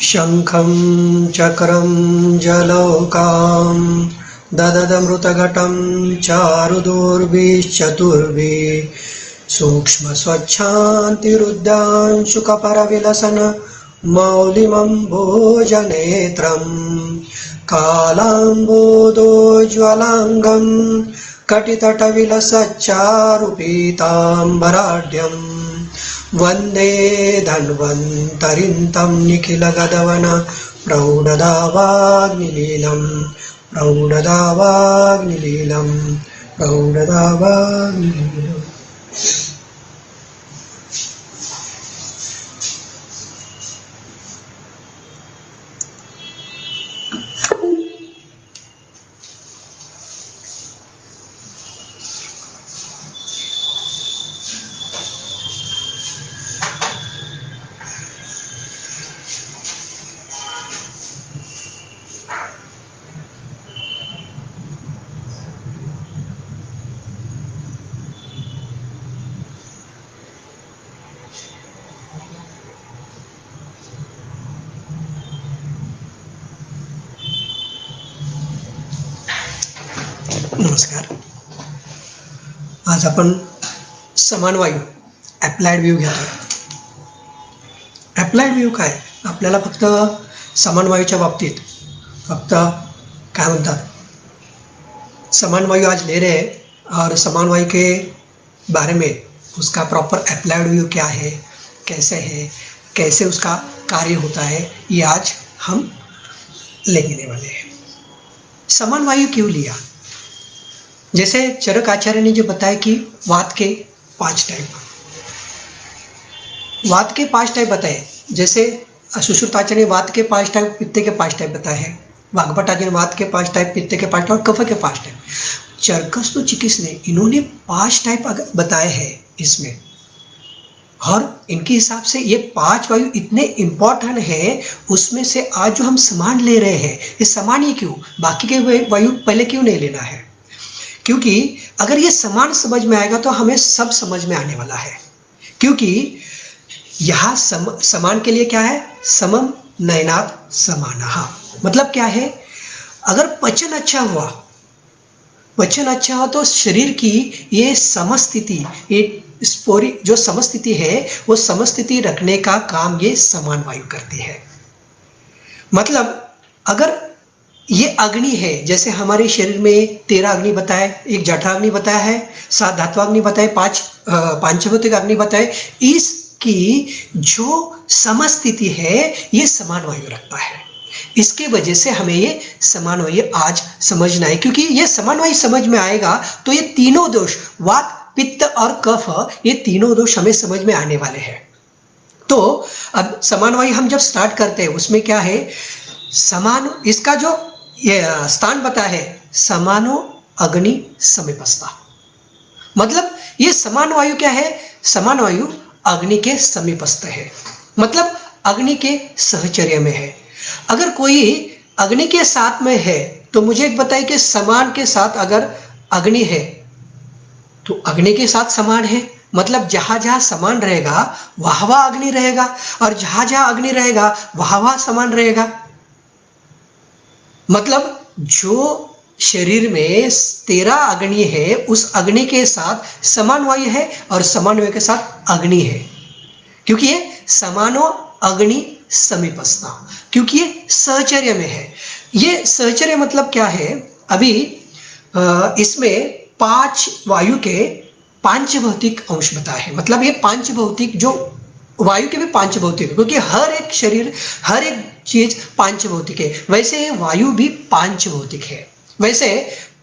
शंखं चक्रं जलौकां दददमृतघटं चारुदुर्भिश्चतुर्भिः सूक्ष्मस्वच्छान्तिरुद्याञ्शुकपरविलसन मौलिमं भोजनेत्रं कालाम्बोदोज्ज्वलाङ्गं कटितटविलसच्चारुपीताम्बराढ्यं वन्दे धन्वन्तरिं निखिलगदवन प्रौढदावाग्निलीलं प्रौढदावाग्निलीलं प्रौढदावाग्निलीलम्। नमस्कार. आज आपण समान वायू ॲप्लाइड व्ह्यू घेतोय. ॲप्लाइड व्ह्यू काय, आपल्याला फक्त समान वायूच्या बाबतीत फक्त काय म्हणतात, समान वायू आज ले रहे हैं और समान वायू के बारे में उसका प्रॉपर एप्लाइड व्यू क्या है, कैसे उसका कार्य होता है, ये आज हम लेने वाले हैं. समान वायु क्यों लिया? जैसे चरक आचार्य ने जो बताया कि वात के 5 टाइप बताए. जैसे सुश्रुताचार्य ने वात के 5 टाइप, पित्त के 5 टाइप बताए हैं. वाग्भटाचार्य ने वात के 5 टाइप, पित्त के 5 टाइप और कफ के 5 टाइप. चरकस चिकित्स ने इन्होंने 5 टाइप बताए हैं इसमें. और इनके हिसाब से ये 5 वायु इतने इम्पोर्टेंट है. उसमें से आज जो हम समान ले रहे हैं, ये समान ही क्यों, बाकी के वायु पहले क्यों नहीं लेना है? क्योंकि अगर ये समान समझ में आएगा तो हमें सब समझ में आने वाला है. क्योंकि यहाँ समान के लिए क्या है, समम नयनात् समानः. मतलब क्या है, अगर पचन अच्छा हुआ तो शरीर की ये समस्थिति, ये पूरी जो समस्थिति है, वो समस्थिति रखने का काम ये समान वायु करती है. मतलब अगर ये अग्नि है, जैसे हमारे शरीर में 13 अग्नि बताए, एक जठराग्नि बताया है, 7 धात्वाग्नि बताए, 5 पांचभौतिक अग्नि बताए. इसकी जो समस्थिति है ये समान वायु रखता है. इसके वजह से हमें ये समान वायु आज समझना है. क्योंकि ये समान वायु समझ में आएगा तो ये तीनों दोष, वात, पित्त और कफ, ये तीनों दोष हमें समझ में आने वाले हैं. तो अब समान वायु हम जब स्टार्ट करते हैं, उसमें क्या है, समान, इसका जो ये स्थान बता है, समानो अग्नि समीपस्था. मतलब ये समान वायु क्या है, समान वायु अग्नि के समीपस्थ है. मतलब अग्नि के सहचर्य में है. अगर कोई अग्नि के साथ में है तो मुझे एक बताइए कि समान के साथ अगर अग्नि है तो अग्नि के साथ समान है. मतलब जहां जहां समान रहेगा वहां वहां अग्नि रहेगा, और जहां जहां अग्नि रहेगा वहां वहां समान रहेगा. मतलब जो शरीर में 13 अग्नि है, उस अग्नि के साथ समान वायु है और समान वायु के साथ अग्नि है. क्योंकि ये समानो अग्नि समीपस्था, क्योंकि ये सहचर्य में है. ये सहचर्य मतलब क्या है, अभी इसमें 5 वायु के 5 भौतिक अंश बताए हैं. मतलब ये 5 भौतिक, जो वायु के भी 5 भौतिक, क्योंकि हर एक शरीर, हर एक चीज 5 भौतिक है. वैसे वायु भी 5 भौतिक है. वैसे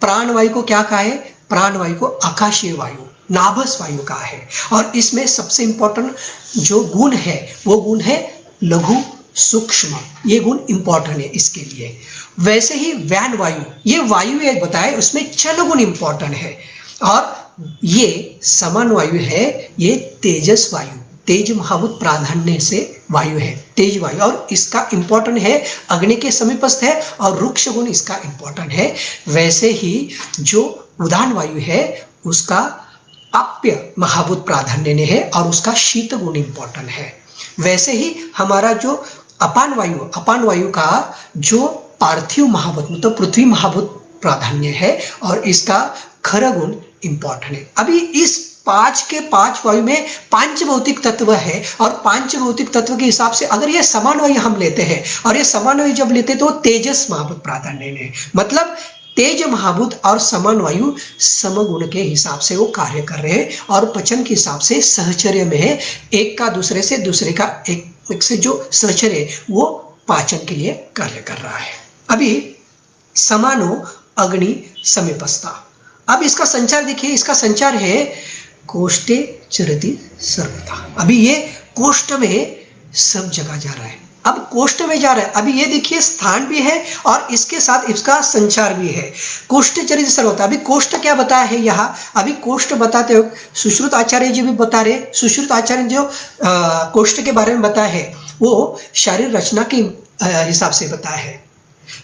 प्राण वायु को क्या कहा है, प्राण वायु को आकाशीय वायु, नाभस वायु कहा है. और इसमें सबसे इंपॉर्टेंट जो गुण है, वो गुण है लघु सूक्ष्म. ये गुण इंपॉर्टेंट है इसके लिए. वैसे ही व्यान वायु, ये वायु एक बताए, उसमें चल गुण इंपॉर्टेंट है. और ये समान वायु है, ये तेजस वायु, तेज महाभूत प्राधान्य से वायु है, तेज वायु. और इसका इंपॉर्टेंट है, अग्नि के समीपस्थ है और रुक्ष गुण इसका इंपॉर्टेंट है. वैसे ही जो उदान वायु है उसका आप्य महाभूत प्राधान्य है और उसका शीत गुण इंपॉर्टेंट है. वैसे ही हमारा जो अपान वायु का जो पार्थिव महाभूत मतलब पृथ्वी महाभूत प्राधान्य है और इसका खर गुण इंपॉर्टेंट है। अभी इस 5 के 5 वायु में 5 भौतिक तत्व है और 5 भौतिक तत्व के हिसाब से अगर ये समान वायु हम लेते हैं और ये समान वायु जब लेते हैं तो तेजस महाभूत प्राधान्य है, मतलब तेज महाभूत और समान वायु समगुण के हिसाब से वो कार्य कर रहे हैं और पचन के हिसाब से सहचर्य में है, एक का दूसरे से दूसरे का एक से जो सहचर्य वो पाचन के लिए कार्य कर रहा है। अभी समानो अग्नि समीपस्था, अब इसका संचार देखिए, इसका संचार है कोष्ठे चरति सर्वथा। अभी ये कोष्ठ में सब जगह जा रहा है, अब कोष्ठ में जा रहा है। अभी ये देखिए स्थान भी है और इसके साथ इसका संचार भी है, कोष्ठ चरित सर्वथा। अभी कोष्ठ क्या बताया है यहाँ, अभी कोष्ठ बताते हो सुश्रुत आचार्य जी भी बता रहे, सुश्रुत आचार्य जो कोष्ठ के बारे में बताया है वो शारीर रचना के हिसाब से बताया है।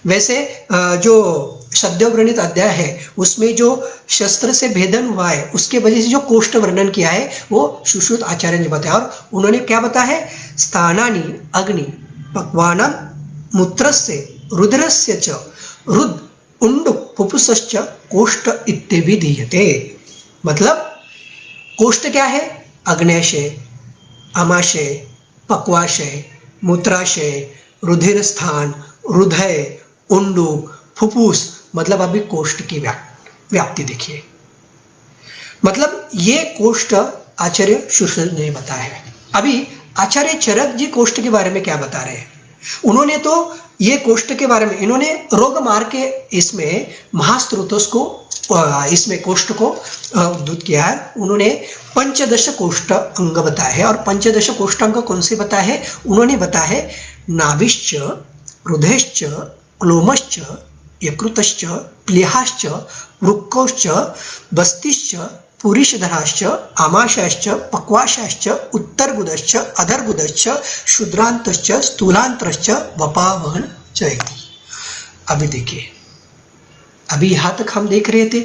वैसे जो शब्दवर्णित अध्याय है उसमें जो शस्त्र से भेदन हुआ है उसके वजह से जो कोष्ठ वर्णन किया है वो सुश्रुत आचार्य ने बताया और उन्होंने क्या बताया है, स्थानानि अग्नि पक्वानां मूत्रस्य रुद्रस्य च रुद्र उंड फुफ्फुसश्च कोष्ठ इत्यभिधीयते। मतलब कोष्ठ क्या है, अग्न्याशय, आमाशय, पक्वाशय, मूत्राशय, रुधिर स्थान, हृदय, उंडुक, फुफ्फुस, मतलब अभी कोष्ठ की व्याप्ति देखिए। मतलब ये कोष्ठ आचार्य सुश्रुत ने बताया है। अभी आचार्य चरक जी कोष्ठ के बारे में क्या बता रहे हैं, उन्होंने तो ये कोष्ठ के बारे में इन्होंने रोग मार के इसमें महास्त्रोतोस को इसमें कोष्ठ को उद्धृत किया है। उन्होंने पंचदश कोष्ठ अंग बताया है और पंचदश कोष्ठ अंग कौन से बताया है, उन्होंने बताया है नाभिश्च, हृदयश्च, क्लोमश्च, यकृतश्च, प्लीहाश्च, वृक्कौश्च, बस्तिश्च, पुरीषधराश्च, आमाशयश्च, पक्वाशयश्च, उत्तरगुदश्च, अधरगुदश्च, क्षुद्रांतश्च, स्थूलांतश्च, वपावहन चयति। अभी देखिए, अभी यहाँ तक हम देख रहे थे,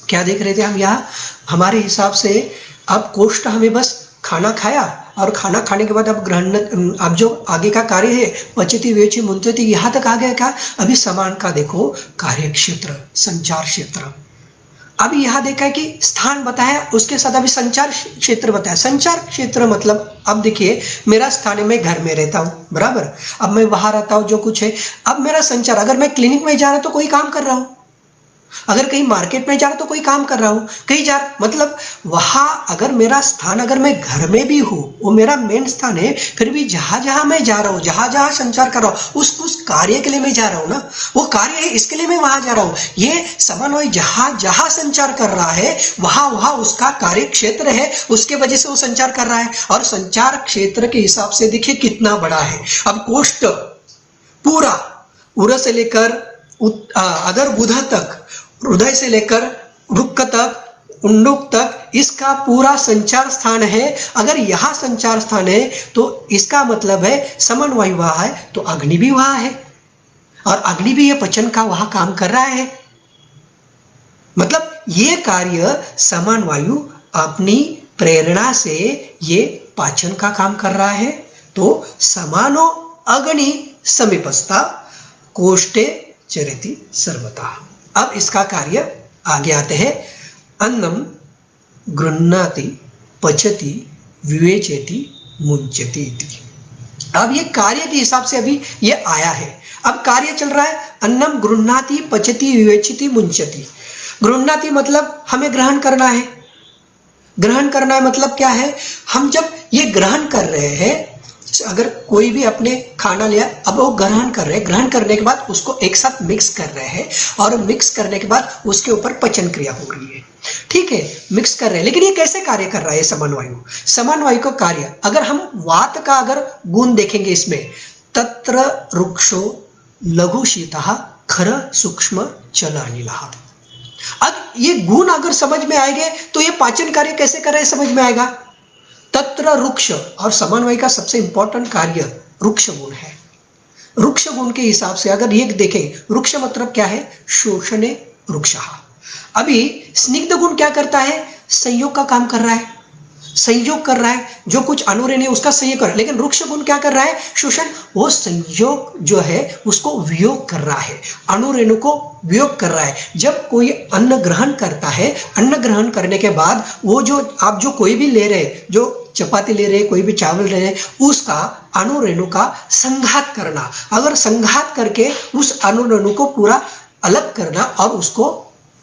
क्या देख रहे थे हम यहाँ, हमारे हिसाब से अब कोष्ठ हमें बस खाना खाया और खाना खाने के बाद अब ग्रहण, अब जो आगे का कार्य है पचती वेची मुंचती यहाँ तक आ गया क्या। अभी समान का देखो कार्य क्षेत्र, संचार क्षेत्र। अभी यहाँ देखा है कि स्थान बताया, उसके साथ अभी संचार क्षेत्र बताया। संचार क्षेत्र मतलब अब देखिए मेरा स्थान है, मैं घर में रहता हूँ बराबर, अब मैं वहां रहता हूँ जो कुछ है, अब मेरा संचार, अगर मैं क्लिनिक में जा रहा हूँ तो कोई काम कर रहा हूँ, अगर कहीं मार्केट में जा रहा तो कोई काम कर रहा हूं, कहीं जा मतलब वहां अगर मेरा स्थान, अगर मैं घर में भी हूं वो मेरा मेन स्थान है, फिर भी जहां जहां मैं जा रहा हूं, जहां जहां संचार कर रहा हूं उस कार्य के लिए मैं जा रहा हूं ना, वो कार्य है इसके लिए मैं वहां जा रहा हूं। ये समन्वय जहां जहां संचार कर रहा है वहां वहां उसका कार्य क्षेत्र है, उसके वजह से वो संचार कर रहा है। और संचार क्षेत्र के हिसाब से देखिए कितना बड़ा है। अब कोष्ठ पूरा उर से लेकर अधरगुदा तक, हृदय से लेकर वृक्क तक, उंडुक तक, इसका पूरा संचार स्थान है। अगर यहां संचार स्थान है तो इसका मतलब है समान वायु वहां है तो अग्नि भी वहां है और अग्नि भी ये पचन का वहां काम कर रहा है। मतलब ये कार्य समान वायु अपनी प्रेरणा से ये पाचन का काम कर रहा है। तो समानो अग्नि समीपस्था कोष्ठे चरति सर्वथा। अब इसका कार्य आगे आते हैं, अन्नम गृह्णाति पचति विवेचति मुंचति इति। अब ये कार्य के हिसाब से अभी ये आया है, अब कार्य चल रहा है, अन्नम गृह्णाति पचति विवेचति मुंचति। गृह्णाति मतलब हमें ग्रहण करना है, ग्रहण करना है मतलब क्या है, हम जब ये ग्रहण कर रहे हैं, अगर कोई भी अपने खाना लिया, अब वो ग्रहण कर रहे हैं, ग्रहण करने के बाद उसको एक साथ मिक्स कर रहे हैं और मिक्स करने के बाद उसके ऊपर पचन क्रिया हो रही है, ठीक है, मिक्स कर रहे हैं। लेकिन ये कैसे कार्य कर रहा है समान वायु, समान वायु का कार्य अगर हम वात का अगर गुण देखेंगे इसमें, तत्र रुक्षो लघु शीतः खर सूक्ष्म चल अनिलः। अब ये गुण अगर समझ में आएंगे तो ये पाचन कार्य कैसे कर रहे हैं समझ में आएगा। तत्र रुक्ष, और समन्वय का सबसे इंपॉर्टेंट कार्य रुक्ष गुण है। रुक्ष गुण के हिसाब से अगर ये देखें, रुक्ष मतलब क्या है, शोषणे रुक्षः। अभी स्निग्ध गुण क्या करता है, संयोग का काम कर रहा है, संयोग कर रहा है, जो कुछ अनुरेणु है उसका संयोग कर रहा है। लेकिन रुक्ष गुण क्या कर रहा है? शोषण। वो संयोग जो है उसको वियोग कर रहा है, अनुरेणु को वियोग कर रहा है। जब कोई अन्न ग्रहण करता है, अन्न ग्रहण करने के बाद वो जो आप जो कोई भी ले रहे, जो चपाती ले रहे, कोई भी चावल ले रहे, उसका अनुरेणु का संघात करना, अगर संघात करके उस अनुरेणु को पूरा अलग करना और उसको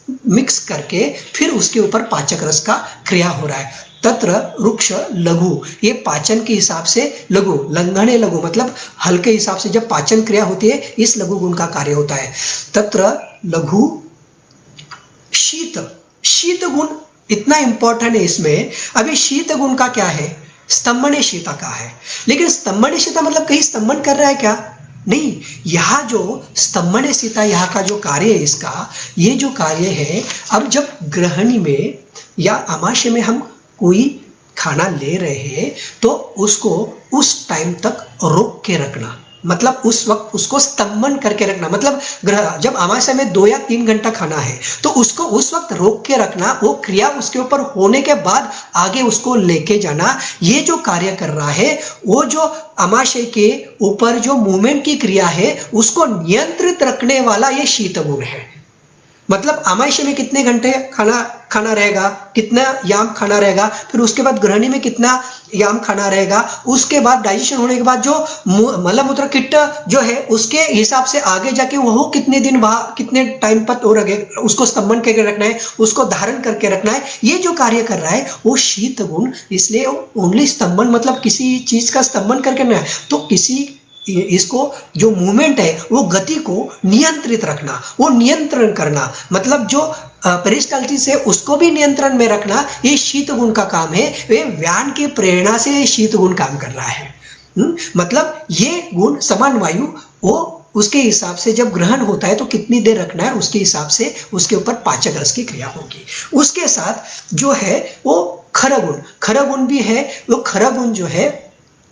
मिक्स करके फिर उसके ऊपर पाचक रस का क्रिया हो रहा है। तत्र रुक्ष लघु, ये पाचन के हिसाब से लघु, लंघने लघु मतलब हल्के हिसाब से जब पाचन क्रिया होती है इस लघु गुण का कार्य होता है। तत्र लघु शीत, शीत गुण इतना इंपॉर्टेंट है इसमें। अभी शीत गुण का क्या है? स्तंभने शीता का है। लेकिन स्तंभने शीता मतलब कहीं स्तंभन कर रहा है क्या? नहीं, यहाँ जो स्तंभने शीता यहाँ का जो कार्य है इसका, ये जो कार्य है, अब जब ग्रहणी में या आमाशय में हम कोई खाना ले रहे हैं तो उसको उस टाइम तक रोक के रखना, मतलब उस वक्त उसको स्तंभन करके रखना। मतलब जब अमावस्या में 2 या 3 घंटा खाना है तो उसको उस वक्त रोक के रखना, वो क्रिया उसके ऊपर होने के बाद आगे उसको लेके जाना। ये जो कार्य कर रहा है वो जो अमाशय के ऊपर जो मूवमेंट की क्रिया है उसको नियंत्रित रखने वाला ये शीत गुण है। मतलब अमाशय में कितने घंटे खाना रहेगा, कितना याम खाना रहेगा, फिर उसके बाद ग्रहणी में कितना याम खाना रहेगा, उसके बाद डाइजेशन होने के बाद जो मल मूत्र किट जो है उसके हिसाब से आगे जाके वो कितने दिन वहां कितने टाइम पर हो रहे, उसको स्तंभन करके रखना है, उसको धारण करके रखना है। ये जो कार्य कर रहा है वो शीत गुण। इसलिए ओनली स्तंभन मतलब किसी चीज का स्तंभन करके ना है, तो किसी इसको जो मूवमेंट है वो गति को नियंत्रित रखना, वो नियंत्रण करना, मतलब जो पेरिस्टाल्टिस है उसको भी नियंत्रण में रखना, ये शीत गुण का काम है। वे व्यान की प्रेरणा से शीत गुण काम कर रहा है। मतलब ये गुण समान वायु वो उसके हिसाब से जब ग्रहण होता है तो कितनी देर रखना है उसके हिसाब से उसके ऊपर पाचक रस की क्रिया होगी। उसके साथ जो है वो खर गुण, खर गुण भी है। वो खर गुण जो है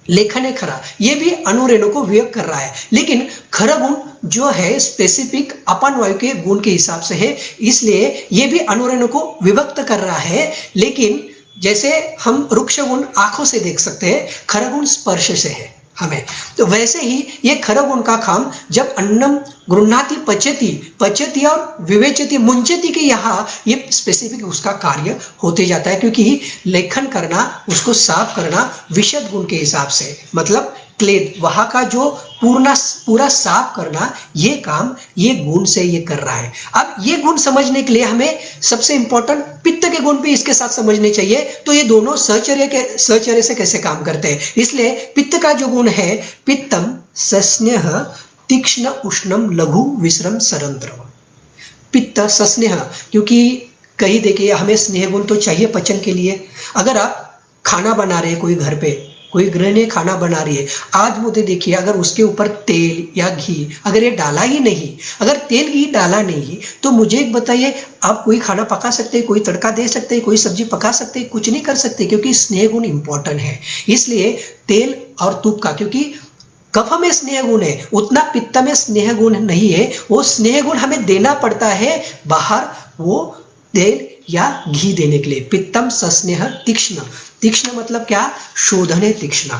लेखन खरा, ये भी अनुरेणु को वियोग कर रहा है। लेकिन खर गुण जो है स्पेसिफिक अपान वायु के गुण के हिसाब से है, इसलिए ये भी अनुरेणु को विभक्त कर रहा है। लेकिन जैसे हम रुक्ष गुण आंखों से देख सकते हैं, खर गुण स्पर्श से है हमें, तो वैसे ही ये खर गुण का काम जब अन्नम गृह्णाति पचति, पचति और विवेचति मुंचति के यहाँ ये स्पेसिफिक उसका कार्य होते जाता है। क्योंकि लेखन करना, उसको साफ करना विशद गुण के हिसाब से, मतलब क्लेद वहां का जो पूरा साफ करना, ये काम ये गुण से ये कर रहा है। अब ये गुण समझने के लिए हमें सबसे इंपॉर्टेंट पित्त के गुण भी इसके साथ समझने चाहिए। तो ये दोनों सहचर्य से कैसे काम करते हैं, इसलिए पित्त का जो गुण है, पित्तम सस्नेह तीक्ष्ण उष्णम लघु विश्रम सरंत्र। पित्त सस्नेह, क्योंकि कहीं देखिए हमें स्नेह गुण तो चाहिए पचन के लिए। अगर आप खाना बना रहे हैं, कोई घर पे कोई गृहिणी खाना बना रही है, आज मुझे देखिए अगर उसके ऊपर तेल या घी अगर ये डाला ही नहीं, अगर तेल घी डाला नहीं, तो मुझे एक बताइए, आप कोई खाना पका सकते हैं, कोई तड़का दे सकते हैं, कोई सब्जी पका सकते हैं? कुछ नहीं कर सकते, क्योंकि स्नेह गुण इंपॉर्टेंट है। इसलिए तेल और तुप का, क्योंकि कफ में स्नेह गुण है उतना पित्त में स्नेह गुण नहीं है, वो स्नेह गुण हमें देना पड़ता है बाहर, वो तेल या घी देने के लिए। पित्तम सस्नेह तीक्ष्ण, तीक्ष्ण मतलब क्या? शोधने तीक्ष्ण।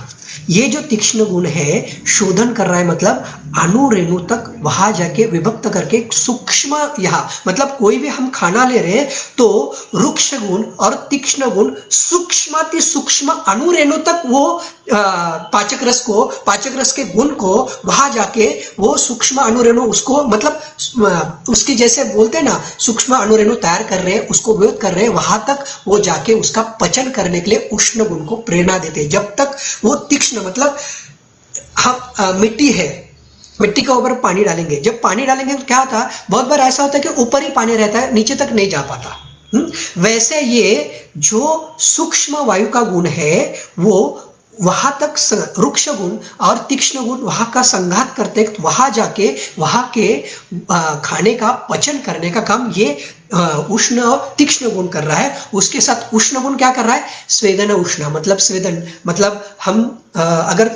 ये जो तीक्ष्ण गुण है शोधन कर रहा है, मतलब अनुरेणु तक वहां जाके विभक्त करके सूक्ष्म, यहाँ मतलब कोई भी हम खाना ले रहे हैं तो रुक्ष गुण और तीक्ष्ण गुण सूक्ष्माति सूक्ष्म अनुरेणु तक वो पाचक रस के गुण को वहां जाके वो सूक्ष्म अनुरेणु उसको, मतलब उसकी जैसे बोलते हैं ना, सूक्ष्म अनुरेणु तैयार कर रहे हैं, उसको विरोध कर रहे हैं, वहां तक वो जाके उसका पचन करने के लिए उष्ण गुण को प्रेरणा देते हैं। जब तक वो तीक्ष्ण, मतलब हम मिट्टी है, मिट्टी के ऊपर पानी डालेंगे, जब पानी डालेंगे तो क्या होता है, बहुत बार ऐसा होता है कि ऊपर ही पानी रहता है, नीचे तक नहीं जा पाता। वैसे ये जो सूक्ष्म वायु का गुण है वो वहां तक रुक्ष गुण और तीक्ष्ण गुण वहां का संघात करते, वहां जाके वहां के खाने का पचन करने का काम ये उष्ण और तीक्ष्ण गुण कर रहा है। उसके साथ उष्ण गुण क्या कर रहा है? स्वेदन उष्ण, मतलब स्वेदन, मतलब हम अगर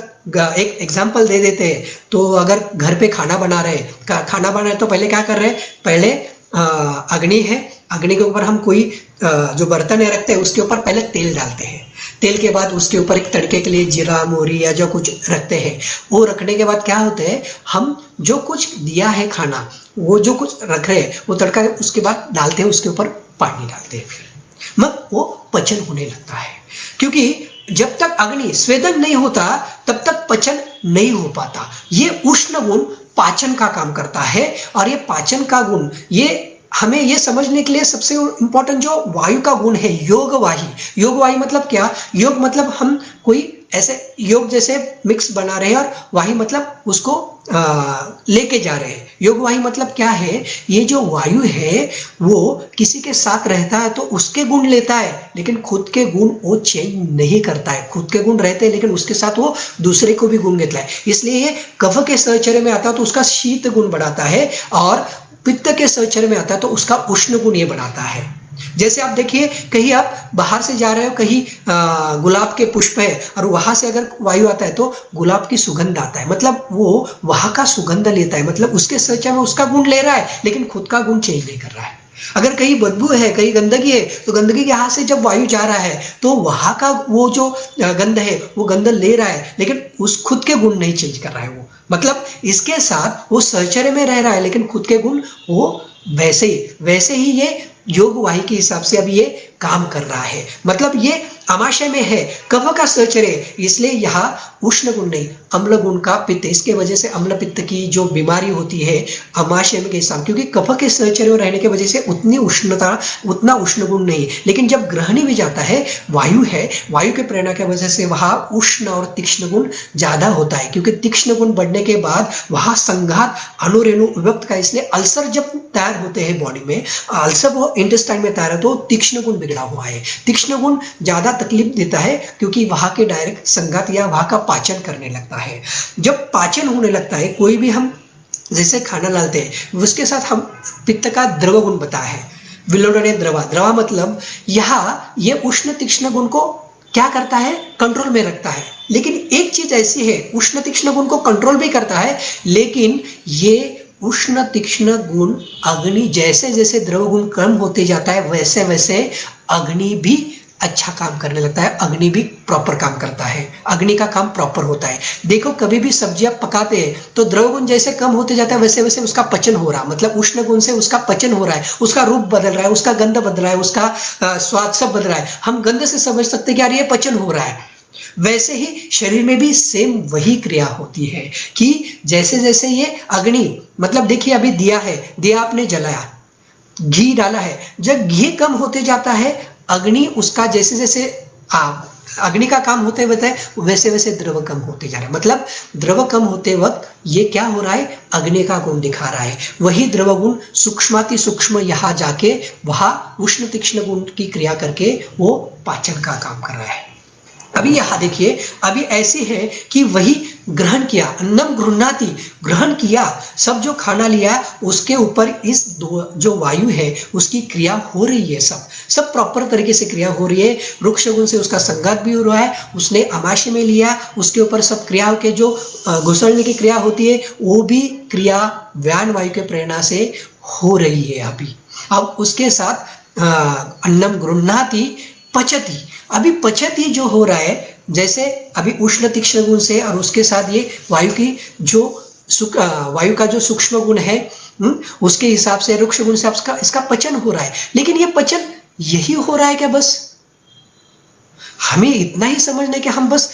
एक एग्जाम्पल दे देते हैं, तो अगर घर पे खाना बना रहे तो पहले क्या कर रहे हैं? पहले अग्नि है, अग्नि के ऊपर हम कोई जो बर्तन रखते हैं उसके ऊपर पहले तेल डालते हैं, तेल के बाद उसके ऊपर एक तड़के के लिए जीरा मोहरी या जो कुछ रखते हैं, वो रखने के बाद क्या होता है, हम जो कुछ दिया है खाना, वो जो कुछ रख रहे हैं वो तड़का उसके बाद डालते हैं, उसके ऊपर पानी डालते हैं, फिर मग वो पचन होने लगता है। क्योंकि जब तक अग्नि स्वेदन नहीं होता तब तक पचन नहीं हो पाता। ये उष्ण गुण पाचन का काम करता है, और ये पाचन का गुण ये हमें ये समझने के लिए सबसे इंपॉर्टेंट जो वायु का गुण है, योगवाही। योगवाही मतलब क्या? योग मतलब हम कोई ऐसे योग जैसे मिक्स बना रहे हैं, और वाही मतलब उसको लेके जा रहे हैं। योगवाही मतलब क्या है? ये जो वायु है वो किसी के साथ रहता है तो उसके गुण लेता है, लेकिन खुद के गुण वो चेंज नहीं करता है। खुद के गुण रहते हैं लेकिन उसके साथ वो दूसरे को भी गुण लेता है। इसलिए ये कफ के सहचर्य में आता है तो उसका शीत गुण बढ़ाता है, और पित्त के सहचर्य में आता है तो उसका उष्ण गुण ये बढ़ाता है। जैसे आप देखिए, कहीं आप बाहर से जा रहे हो, कहीं गुलाब के पुष्प है और वहां से अगर वायु आता है तो गुलाब की सुगंध आता है, मतलब वो वहां का सुगंध लेता है, मतलब उसके सहचर्य में उसका गुण ले रहा है लेकिन खुद का गुण चेंज नहीं कर रहा है। अगर कहीं बदबू है, कहीं गंदगी है, तो गंदगी के यहाँ से जब वायु जा रहा है तो वहां का वो जो गंध है वो गंध ले रहा है, लेकिन उस खुद के गुण नहीं चेंज कर रहा है वो। मतलब इसके साथ वो सहचर्य में रह रहा है लेकिन खुद के गुण वो वैसे ही ये योग वाही के हिसाब से अभी ये काम कर रहा है। मतलब ये अमाशय में है, कफ का सहचर्य, इसलिए यहाँ उष्ण गुण नहीं, अम्ल गुण का पित्त, इसके वजह से अम्ल पित्त की जो बीमारी होती है अमाशय में के हिसाब, क्योंकि कफ के सहचर्य में रहने की वजह से उतनी उष्णता, उतना उष्ण गुण नहीं। लेकिन जब ग्रहणी भी जाता है, वायु है, वायु के प्रेरणा की वजह से वहां उष्ण और तीक्ष्ण गुण ज्यादा होता है, क्योंकि तीक्ष्ण गुण बढ़ने के बाद वहां संघात अणुरेणु विभक्त का, इसलिए अल्सर जब तैयार होते हैं बॉडी में, अल्सर वो इंटेस्टाइन में तैयार है तो तीक्ष्ण गुण बिगड़ा हुआ है। तीक्ष्ण गुण ज्यादा तकलीफ देता है क्योंकि वहां के डायरेक्ट संघात या वहां का पाचन करने लगता है। जब पाचन होने लगता है, कोई भी हम जैसे खाना डालते हैं उसके साथ हम पित्त का द्रव गुण बताया है, विलोडने द्रवा मतलब यहाँ ये उष्ण तीक्ष्ण गुण को क्या करता है? कंट्रोल में रखता है। लेकिन एक चीज ऐसी है, उष्ण तीक्ष्ण गुण को कंट्रोल भी करता है, लेकिन ये उष्ण तीक्ष्ण गुण अग्नि जैसे जैसे द्रव गुण कम होते जाता है वैसे वैसे अग्नि भी अच्छा काम करने लगता है, अग्नि भी प्रॉपर काम करता है, अग्नि का काम प्रॉपर होता है। देखो कभी भी सब्जियां पकाते हैं तो द्रव गुण जैसे कम होते जाता है वैसे वैसे उसका पचन हो रहा है, मतलब उष्ण गुण से उसका पचन हो रहा है, उसका रूप बदल रहा है, उसका गंध बदल रहा है, उसका स्वाद सब बदल रहा है। हम गंध से समझ सकते हैं कि यार ये पचन हो रहा है। वैसे ही शरीर में भी सेम वही क्रिया होती है कि जैसे जैसे ये अग्नि, मतलब देखिए अभी दिया है, दिया आपने जलाया, घी डाला है, जब घी कम होते जाता है अग्नि उसका जैसे जैसे अग्नि का काम होते होते वैसे वैसे द्रव कम होते जा रहा है। मतलब द्रव कम होते वक्त ये क्या हो रहा है? अग्नि का गुण दिखा रहा है। वही द्रव गुण सूक्ष्माति सूक्ष्म यहाँ जाके वहां उष्ण तीक्ष्ण गुण की क्रिया करके वो पाचन का काम कर रहा है। अभी यहाँ देखिए, अभी ऐसे है कि वही ग्रहण किया, अन्नम गृह्णाति, ग्रहण किया, सब जो खाना लिया उसके ऊपर इस जो वायु है उसकी क्रिया हो रही है, सब प्रॉपर तरीके से क्रिया हो रही है। रुक्ष गुण से उसका संघात भी हो रहा है, उसने अमाशय में लिया, उसके ऊपर सब क्रियाओं के जो घुसड़ने की क्रिया होती है वो भी क्रिया व्यान वायु के प्रेरणा से हो रही है अभी। अब उसके साथ अन्नम गृह्णाति पचती, अभी पचती जो हो रहा है, जैसे अभी उष्ण तीक्ष्ण गुण से और उसके साथ ये वायु की जो वायु का जो सूक्ष्म गुण है उसके हिसाब से रुक्ष गुण से इसका पचन हो रहा है। लेकिन ये पचन यही हो रहा है क्या? बस हमें इतना ही समझना है कि हम बस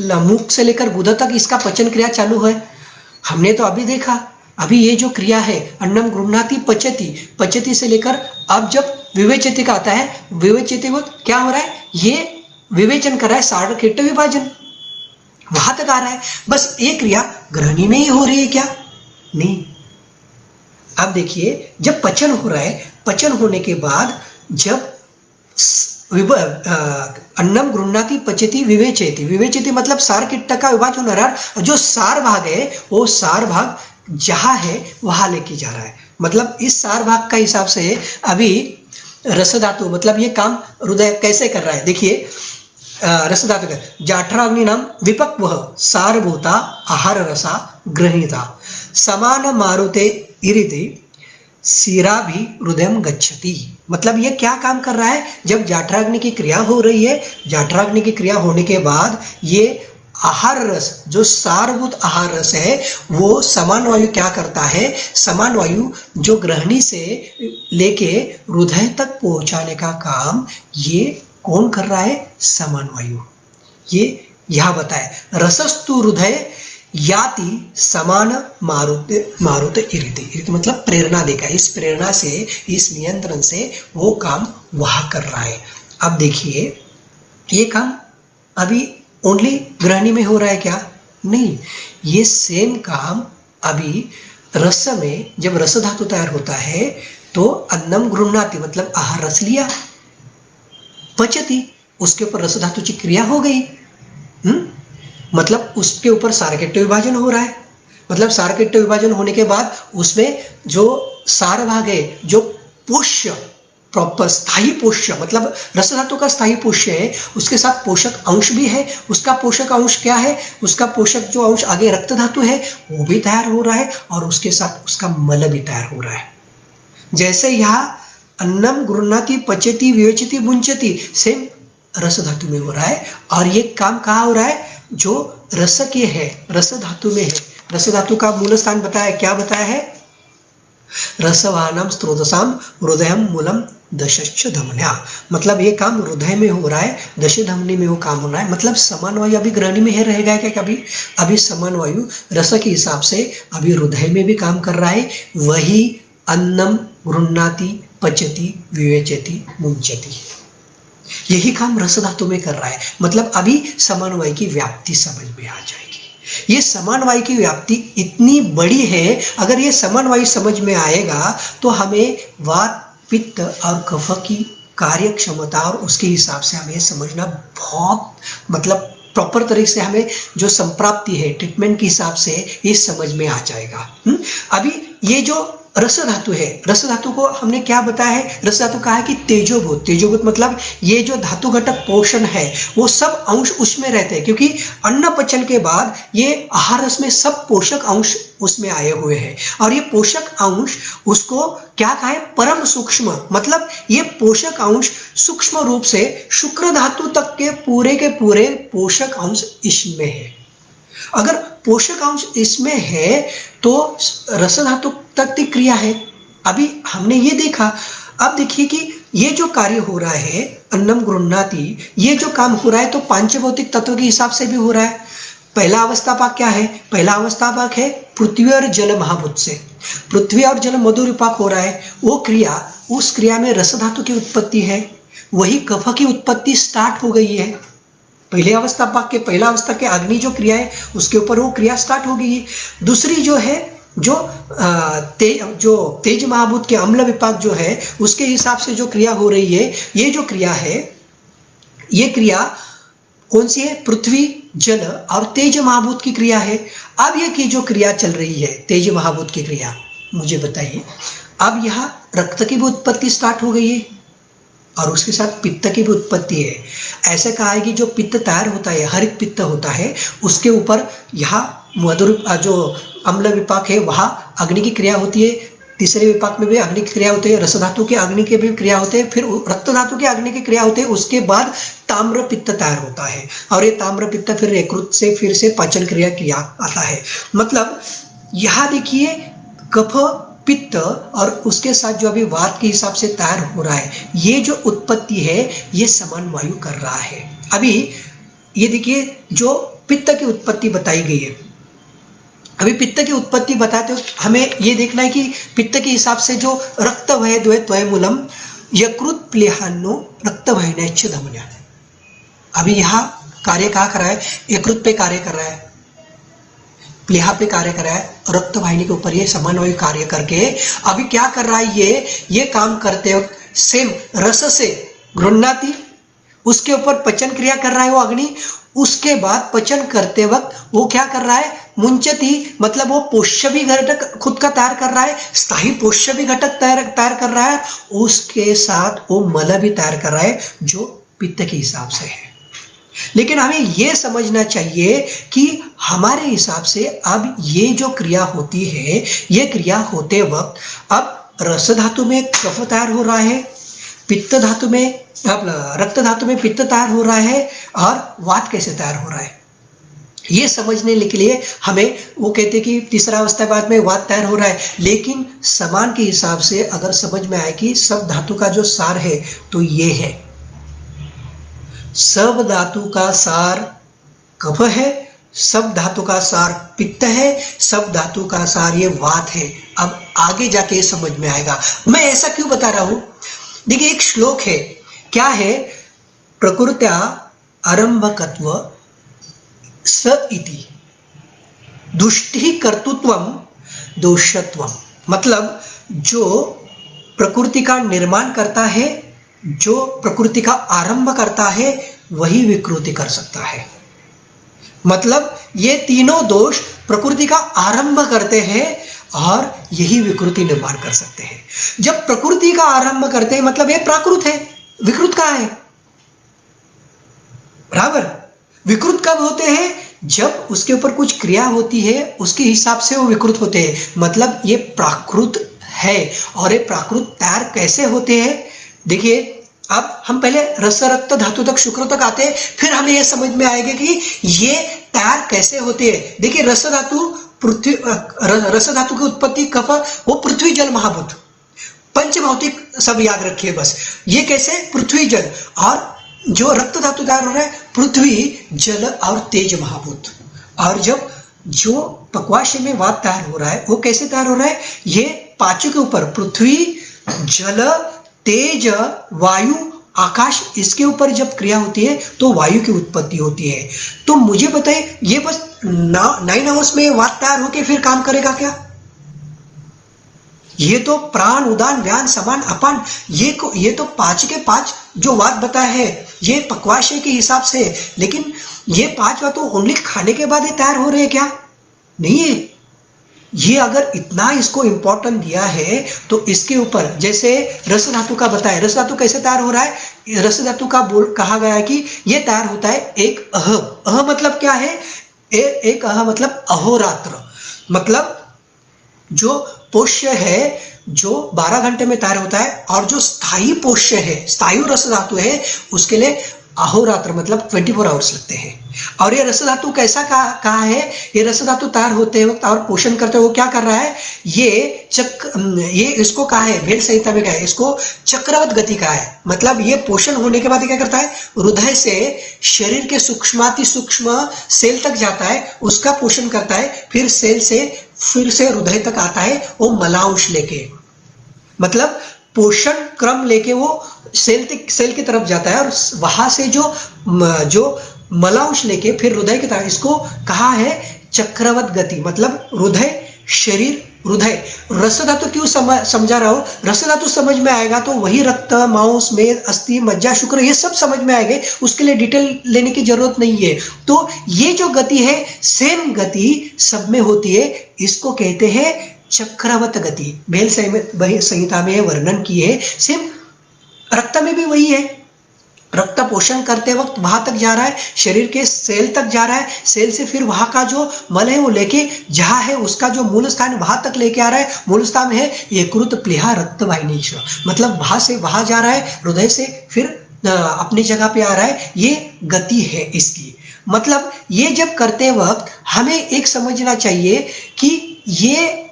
मुख से लेकर गुदा तक इसका पचन क्रिया चालू है। हमने तो अभी देखा, अभी ये जो क्रिया है अन्नम गृह्णाति पचती, पचती से लेकर अब जब विवेचति का आता है, विवेचति को क्या हो रहा है? ये विवेचन कर रहा है, साढ़ कीट विभाजन वहां तक आ रहा है। बस ये क्रिया ग्रहणी में ही हो रही है क्या? नहीं। अब देखिए, जब पचन हो रहा है, पचन होने के बाद जब अन्नम गृह्णाति पचती विवेचयति, विवेचयति मतलब सार कीट का विभाजन हो रहा है। जो सार भाग है वो सार भाग जहां है वहां लेके जा रहा है। मतलब इस सार भाग का हिसाब से अभी रस धातु, मतलब ये काम हृदय कैसे कर रहा है? देखिए रस धातु का जाठराग्नि नाम विपक्व सारभूता आहार रसा गृहीता समान मारुते इरिते शिरा भी हृदय गच्छति। मतलब ये क्या काम कर रहा है, जब जाठराग्नि की क्रिया हो रही है, जाठराग्नि की क्रिया होने के बाद ये आहार रस, जो सारभूत आहार रस है, वो समान वायु क्या करता है, समान वायु जो ग्रहणी से लेके हृदय तक पहुंचाने का काम ये कौन कर रहा है, समान वायु। ये यह बताए रसस्तु हृदय याति समान मारुत इरिति मतलब प्रेरणा देगा, इस प्रेरणा से, इस नियंत्रण से वो काम वह कर रहा है। अब देखिए ये काम अभी ओनली ग्रहणी में हो रहा है क्या, नहीं, ये सेम काम अभी रस में, जब रस धातु तैयार होता है तो अन्नम गृह्णाति मतलब आहार रस लिया, पचति उसके ऊपर रस धातु की क्रिया हो गई, मतलब उसके ऊपर सारकेट्य विभाजन हो रहा है, मतलब सारकेट्य विभाजन होने के बाद उसमें जो सार भाग है, जो पोष्य प्रॉपर स्थायी पोष्य, मतलब रस धातु का स्थायी पोष्य है, उसके साथ पोषक अंश भी है, उसका पोषक अंश क्या है, उसका पोषक जो अंश आगे रक्त धातु है वो भी तैयार हो रहा है, और उसके साथ उसका मल भी तैयार हो रहा है। जैसे यहाँ अन्नम गृह्णाति पचति विवेचति भुंचति सेम रस धातु में हो रहा है, और ये काम कहाँ हो रहा है, जो रस के है, रस धातु में है। रस धातु का मूल स्थान बताया, क्या बताया है, रसवानम स्त्रोतसाम हृदयम मूलम दशश्च धमन्या, मतलब ये काम हृदय में हो रहा है, दश धमनी में वो काम हो रहा है, मतलब समान वायु अभी ग्रहणी में है रहेगा क्या, कभी अभी समान वायु रस के हिसाब से अभी हृदय में भी काम कर रहा है, वही अन्नम गृह्णाति पचति विवेचति मुंचति, यही काम रस धातु में कर रहा है। मतलब अभी समान वायु की व्याप्ति समझ में आ जाएगी। ये समान वायु की व्याप्ति इतनी बड़ी है, अगर ये समान वायु समझ में आएगा तो हमें वात पित्त और कफ की कार्य क्षमता और उसके हिसाब से हमें समझना बहुत, मतलब प्रॉपर तरीके से हमें जो संप्राप्ति है ट्रीटमेंट के हिसाब से ये समझ में आ जाएगा। अभी ये जो रस धातु है, रस धातु को हमने क्या बताया है, रस धातु कहा है कि तेजोभूत, तेजोभूत मतलब ये जो धातु घटक पोषण है वो सब अंश उसमें रहते हैं, क्योंकि अन्न पचन के बाद ये आहार रस में सब पोषक अंश उसमें आए हुए हैं, और ये पोषक अंश उसको क्या कहा है, परम सूक्ष्म, मतलब ये पोषक अंश सूक्ष्म रूप से शुक्र धातु तक के पूरे पोषक अंश इसमें है। अगर पोषक अंश इसमें है तो रस धातु तक की क्रिया है। अभी हमने ये देखा, अब देखिए कि ये जो कार्य हो रहा है अन्नम गृह्णाति, ये जो काम हो रहा है तो पांचभौतिक तत्व के हिसाब से भी हो रहा है। पहला अवस्था पाक क्या है, पहला अवस्था पाक है पृथ्वी और जल महाभूत से, पृथ्वी और जल मधुर विपाक हो रहा है, वो क्रिया, उस क्रिया में रस धातु की उत्पत्ति है, वही कफ की उत्पत्ति स्टार्ट हो गई है। पहले अवस्था पाक के, पहला अवस्था के अग्नि जो क्रिया है उसके ऊपर वो क्रिया स्टार्ट हो गई है। दूसरी जो है जो तेज महाभूत के अम्ल विपाक जो है उसके हिसाब से जो क्रिया हो रही है, ये जो क्रिया है, ये क्रिया कौन सी है, पृथ्वी जल और तेज महाभूत की क्रिया है। अब ये की जो क्रिया चल रही है तेज महाभूत की क्रिया, मुझे बताइए, अब यहाँ रक्त की भी उत्पत्ति स्टार्ट हो गई है और उसके साथ पित्त की भी उत्पत्ति है। ऐसे कहा है कि जो पित्त तैयार होता है, हरित पित्त होता है, उसके ऊपर यहाँ मधुर जो अम्ल विपाक है वहाँ अग्नि की क्रिया होती है, तीसरे विपाक में भी अग्नि की क्रिया होती है, रस धातु के अग्नि के भी क्रिया होते हैं, फिर रक्त धातु के अग्नि की क्रिया होती है, उसके बाद ताम्र पित्त तैयार होता है, और ये ताम्र पित्त फिर यकृत से फिर से पाचन क्रिया आता है। मतलब यहाँ देखिए कफ पित्त और उसके साथ जो अभी वात के हिसाब से तैयार हो रहा है, ये जो उत्पत्ति है ये समान वायु कर रहा है। अभी ये देखिए जो पित्त की उत्पत्ति बताई गई है, अभी पित्त की उत्पत्ति बताते हो हमें ये देखना है कि पित्त के हिसाब से जो रक्त वह द्वय त्वयमूलम यकृत प्लेहान्नो रक्त वहिन्याच्छ धमन्या, अभी यहाँ कार्य कहाँ कर रहा है, यकृत पे कार्य कर रहा है, प्लेहा पे कार्य कर रहा है, रक्त वाहिनी के ऊपर ये समान वायु कार्य करके अभी क्या कर रहा है, ये काम करते वक्त सेम रस से गृह्णाति, उसके ऊपर पचन क्रिया कर रहा है वो अग्नि, उसके बाद पचन करते वक्त वो क्या कर रहा है, मुंचति, मतलब वो पोष्य भी घटक खुद का तैयार कर रहा है, स्थायी पोष्य भी घटक तैयार कर रहा है, उसके साथ वो मल भी तैयार कर रहा है जो पित्त के हिसाब से है। लेकिन हमें ये समझना चाहिए कि हमारे हिसाब से अब ये जो क्रिया होती है, ये क्रिया होते वक्त अब रस धातु में कफ तैयार हो रहा है, पित्त धातु में, रक्त धातु में पित्त तैयार हो रहा है और वात कैसे तैयार हो रहा है, ये समझने के लिए हमें वो कहते हैं कि तीसरा अवस्था बाद में वात तैयार हो रहा है। लेकिन समान के हिसाब से अगर समझ में आए कि सब धातु का जो सार है तो ये है, सब धातु का सार कफ है, सब धातु का सार पित्त है, सब धातु का सार ये वात है। अब आगे जाके ये समझ में आएगा। मैं ऐसा क्यों बता रहा हूं, देखिए एक श्लोक है, क्या है, प्रकृत्या आरंभकत्व स इति दुष्टि कर्तृत्वम दोषत्वम। मतलब जो प्रकृति का निर्माण करता है, जो प्रकृति का आरंभ करता है, वही विकृति कर सकता है। मतलब ये तीनों दोष प्रकृति का आरंभ करते हैं और यही विकृति निर्माण कर सकते हैं। जब प्रकृति का आरंभ करते हैं मतलब ये प्राकृत है, विकृत कहाँ है, बराबर। विकृत कब होते हैं, जब उसके ऊपर कुछ क्रिया होती है उसके हिसाब से वो विकृत होते हैं। मतलब ये प्राकृत है। और ये प्राकृत तैयार कैसे होते हैं, देखिए अब हम पहले रस रक्त धातु तक, शुक्र तक आते हैं, फिर हमें यह समझ में आएगा कि ये तैयार कैसे होते हैं। देखिए रस धातु पृथ्वी, रस धातु की उत्पत्ति कफ, वो पृथ्वी जल महाभूत, पंचभौतिक सब याद रखिए बस। ये कैसे, पृथ्वी जल। और जो रक्त धातु तैयार हो रहा है पृथ्वी जल और तेज महाभूत। और जब जो पक्वाशय में वात तैयार हो रहा है वो कैसे तैयार हो रहा है, ये पांचों के ऊपर पृथ्वी जल तेज वायु आकाश, इसके ऊपर जब क्रिया होती है तो वायु की उत्पत्ति होती है। तो मुझे बताइए ये बस 9 आवर्स में वात तैयार होके फिर काम करेगा क्या? ये तो प्राण उदान व्यान समान अपान, ये तो 5 के 5 जो वात बताया है ये पक्वाशय के हिसाब से। लेकिन ये 5 वात तो ओनली खाने के बाद ही तैयार हो रहे हैं क्या? नहीं है। ये अगर इतना इसको इंपॉर्टेंट दिया है तो इसके ऊपर जैसे रस धातु का बताया, रस धातु कैसे तैयार हो रहा है, रस धातु का कहा गया है कि ये तैयार होता है एक अह मतलब क्या है, एक अह मतलब अहोरात्र, मतलब जो पोष्य है जो 12 घंटे में तैयार होता है, और जो स्थायी पोष्य है, स्थायी रस धातु है, उसके लिए अहोरात्र मतलब 24 आवर्स लगते हैं। और ये रस धातु कैसा कहा है, ये रस धातु तैयार होते वक्त और पोषण करते हुए क्या कर रहा है, ये इसको कहा है, भेद संहिता में क्या है, इसको चक्रवत गति का है। मतलब ये पोषण होने के बाद क्या करता है, हृदय से शरीर के सूक्ष्माति सूक्ष्म सेल तक जाता है, उसका पोषण करता है, फिर सेल से फिर से हृदय तक आता है वो मलांश लेके, मतलब पोषण क्रम लेके वो सेल की तरफ जाता है और वहां से जो मलांश लेके फिर हृदय की तरफ, इसको कहा है चक्रवत गति। मतलब हृदय शरीर हृदय। रस धातु क्यों समझा रहा हूं, रस धातु समझ में आएगा तो वही रक्त मांस मेद अस्थि मज्जा शुक्र ये सब समझ में आएगा, उसके लिए डिटेल लेने की जरूरत नहीं है। तो ये जो गति है सेम गति सब में होती है, इसको कहते हैं चक्रवत गति। भेल संहिता में वर्णन की है। सेम रक्त में भी वही है, रक्त पोषण करते वक्त वहां तक जा रहा है, शरीर के सेल तक जा रहा है, सेल से फिर वहां का जो मल है वो लेके जहां है उसका जो मूल स्थान वहां तक लेके आ रहा है। मूल स्थान है यकृत प्लीहा रक्त वाहिनी, मतलब वहां से वहां जा रहा है, हृदय से फिर अपनी जगह पे आ रहा है। ये गति है इसकी। मतलब ये जब करते वक्त हमें एक समझना चाहिए कि ये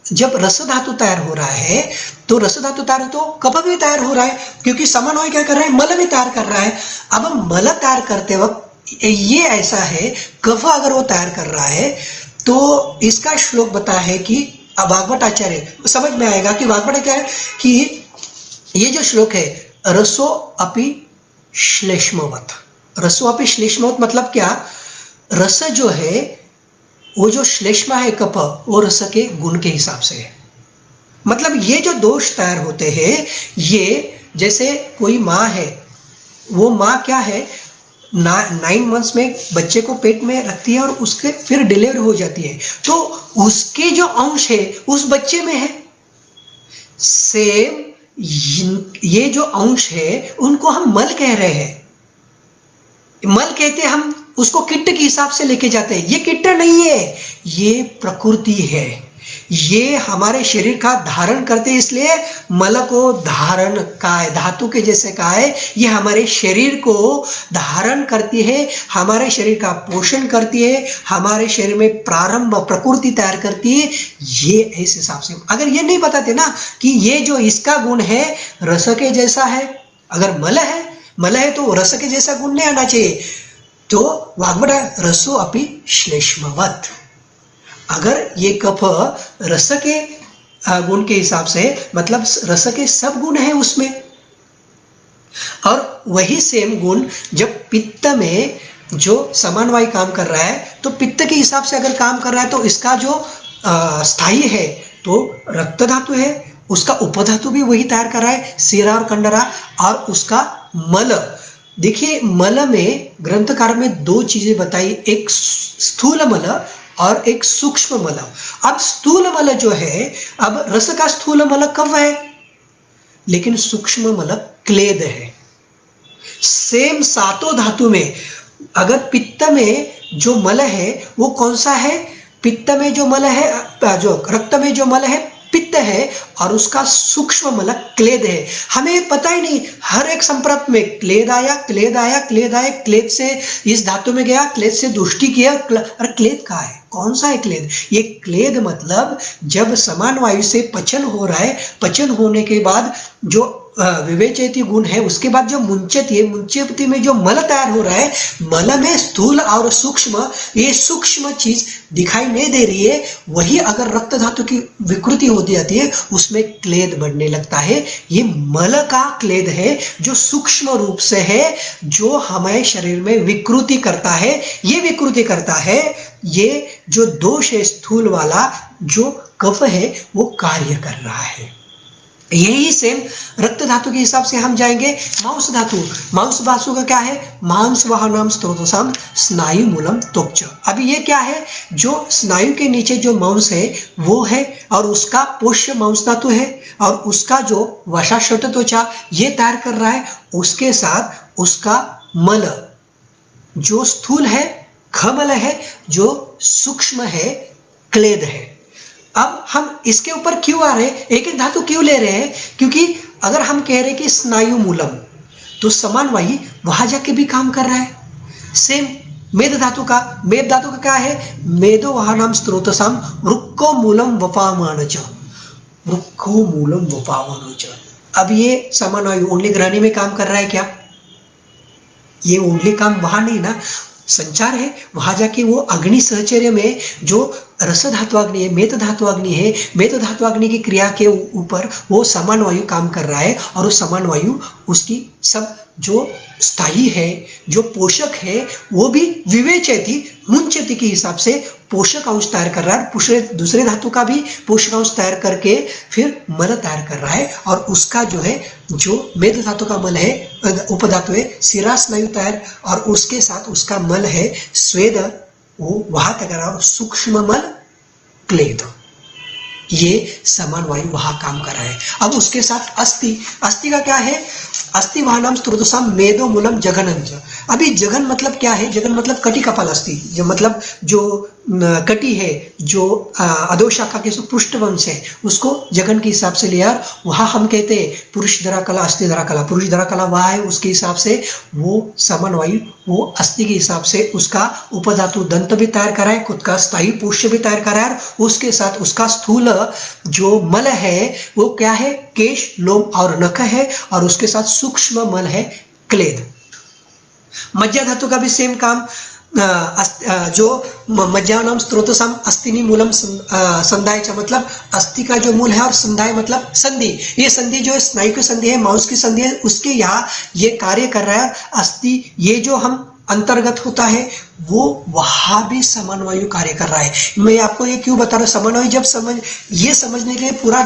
जब रस धातु तैयार हो रहा है तो रस धातु तैयार हो तो कफ भी तैयार हो रहा है, क्योंकि समन्वय क्या कर रहा है, मल भी तैयार कर रहा है। अब मल तैयार करते वक्त ये ऐसा है, कफ अगर वो तैयार कर रहा है तो इसका श्लोक बताया है कि भागवत आचार्य समझ में आएगा कि भागवत आचार्य कि ये जो श्लोक है रसो अपि श्लेष्मवत, रसो अपि श्लेष्मवत मतलब क्या, रस जो है वो जो श्लेष्मा है कफ वो रस के गुण के हिसाब से है। मतलब ये जो दोष तैयार होते हैं, ये जैसे कोई माँ है, वो माँ क्या है 9 मंथ्स में बच्चे को पेट में रखती है और उसके फिर डिलीवरी हो जाती है, तो उसके जो अंश है उस बच्चे में है। सेम ये जो अंश है उनको हम मल कह रहे हैं, मल कहते हैं हम उसको किट्ट के हिसाब से लेके जाते हैं। ये किट्ट नहीं है, ये प्रकृति है। ये हमारे शरीर का धारण करते इसलिए मल को धारण काय, धातु के जैसे काय, ये हमारे शरीर को धारण करती है, हमारे शरीर का पोषण करती है, हमारे शरीर में प्रारंभ प्रकृति तैयार करती है। ये इस हिसाब से अगर ये नहीं बताते ना कि ये जो इसका गुण है रस के जैसा है, अगर मल है तो रस के जैसा गुण नहीं आना चाहिए। तो वाग्भटा रसो अपि श्लेष्मवत्, अगर ये कफ रस के गुण के हिसाब से मतलब रस के सब गुण हैं उसमें, और वही सेम गुण जब पित्त में जो समान वायु काम कर रहा है तो पित्त के हिसाब से अगर काम कर रहा है तो इसका जो स्थायी है तो रक्त धातु है, उसका उपधातु भी वही तैयार कर रहा है, सिरा और कंडरा, और उसका मल। देखिए मल में ग्रंथकार में दो चीजें बताई, एक स्थूल मल और एक सूक्ष्म मल। अब स्थूल मल जो है, अब रस का स्थूल मल कफ है, लेकिन सूक्ष्म मल क्लेद है। सेम सातों धातु में अगर पित्त में जो मल है वो कौन सा है, पित्त में जो मल है, जो रक्त में जो मल है पित्त है, और उसका सूक्ष्म मल क्लेद है। हमें पता ही नहीं, हर एक संपर्क में क्लेद आया, क्लेद आया, क्लेद आया, क्लेद से इस धातु में गया, क्लेद से दुष्टि किया, और क्लेद कहाँ है, कौन सा है क्लेद? ये क्लेद मतलब जब समान वायु से पचन हो रहा है, पचन होने के बाद जो विवेचयति गुण है, उसके बाद जो मुंचति है, मुंचति में जो मल तैयार हो रहा है, मल में स्थूल और सूक्ष्म, ये सूक्ष्म चीज दिखाई नहीं दे रही है, वही अगर रक्त धातु की विकृति होती जाती है उसमें क्लेद बढ़ने लगता है। ये मल का क्लेद है जो सूक्ष्म रूप से है, जो हमारे शरीर में विकृति करता है। ये विकृति करता है, ये जो दोष है स्थूल वाला, जो कफ है वो कार्य कर रहा है। यही सेम रक्त धातु के हिसाब से हम जाएंगे मांस धातु। मांस धातु का क्या है, मांस वाहनाम स्त्रोतसाम स्नायु मूलम त्वच। अभी ये क्या है, जो स्नायु के नीचे जो मांस है वो है, और उसका पोष्य मांस धातु है, और उसका जो वशा शट त्वचा ये तैयार कर रहा है, उसके साथ उसका मल जो स्थूल है खमल है, जो सूक्ष्म है क्लेद है। अब हम इसके ऊपर क्यों आ रहे हैं, एक एक धातु क्यों ले रहे हैं, क्योंकि अगर हम कह रहे हैं कि स्नायु मूलम, तो समान वायु वहां जाके भी काम कर रहा है। सेम मेद धातु का क्या है, मेदो वाहनाम स्त्रोतसाम रुक्को मूलम वपामानच, रुक्को मूलम वपामानच। अब ये समान वायु ओनली ग्रहणी में काम कर रहा है क्या, ये ओनली काम वहां नहीं ना, संचार है, वहां जाके वो अग्नि सहचर्य में जो रस धातुअग्नि है, मेत धातुअग्नि है, मेत धातुअग्नि की क्रिया के ऊपर वो समान वायु काम कर रहा है, और वो समान वायु उसकी सब जो स्थायी है, जो पोषक है, वो भी विवेचयति मुंचयति के हिसाब से पोषक अंश तैयार कर रहा है, दूसरे धातु का भी पोषक अंश तैयार करके फिर मल तैयार कर रहा है। और उसका जो है, जो मेद धातु का मल है, उपधातु है सिरा स्नायु तैयार, और उसके साथ उसका मल है स्वेद, वो वहां तक रहा, और सूक्ष्म मल क्लेद, ये समान वायु वहां काम कर रहा है। अब उसके साथ अस्थि का क्या है, अस्थि वाहनाम स्त्रोतसाम मेदो मूलम जघनंच। अभी जघन मतलब क्या है, जघन मतलब कटी कपाल अस्थि, जो मतलब जो कटी है, जो अधोशाखा के पृष्ठवंश है, उसको जघन के हिसाब से लिया। वहां हम कहते हैं पुरुष धरा कला, अस्थि धरा कला, पुरुष धरा कला वह है, उसके हिसाब से वो समान वायु वो अस्थि के हिसाब से उसका उपधातु दंत भी तैयार करा है, खुद का स्थायी पुष्य भी तैयार करा है, उसके साथ उसका स्थूल जो मल है वो क्या है, केश लोम और नख है, और उसके साथ सूक्ष्म मल है क्लेद। मज्जा धातु का भी सेम काम, जो मज्जानाम स्त्रोतसाम अस्थिनी मूलम संधाय, मतलब अस्थि का जो मूल है, और संधाय मतलब संधि। ये संधि जो है स्नायु की संधि है, मांस की संधि है, उसके यहाँ ये कार्य कर रहा है। अस्थि ये जो हम अंतर्गत होता है वो वहां भी समान वायु कार्य कर रहा है। मैं आपको ये क्यों बता रहा हूँ, समान वायु जब ये समझने के लिए पूरा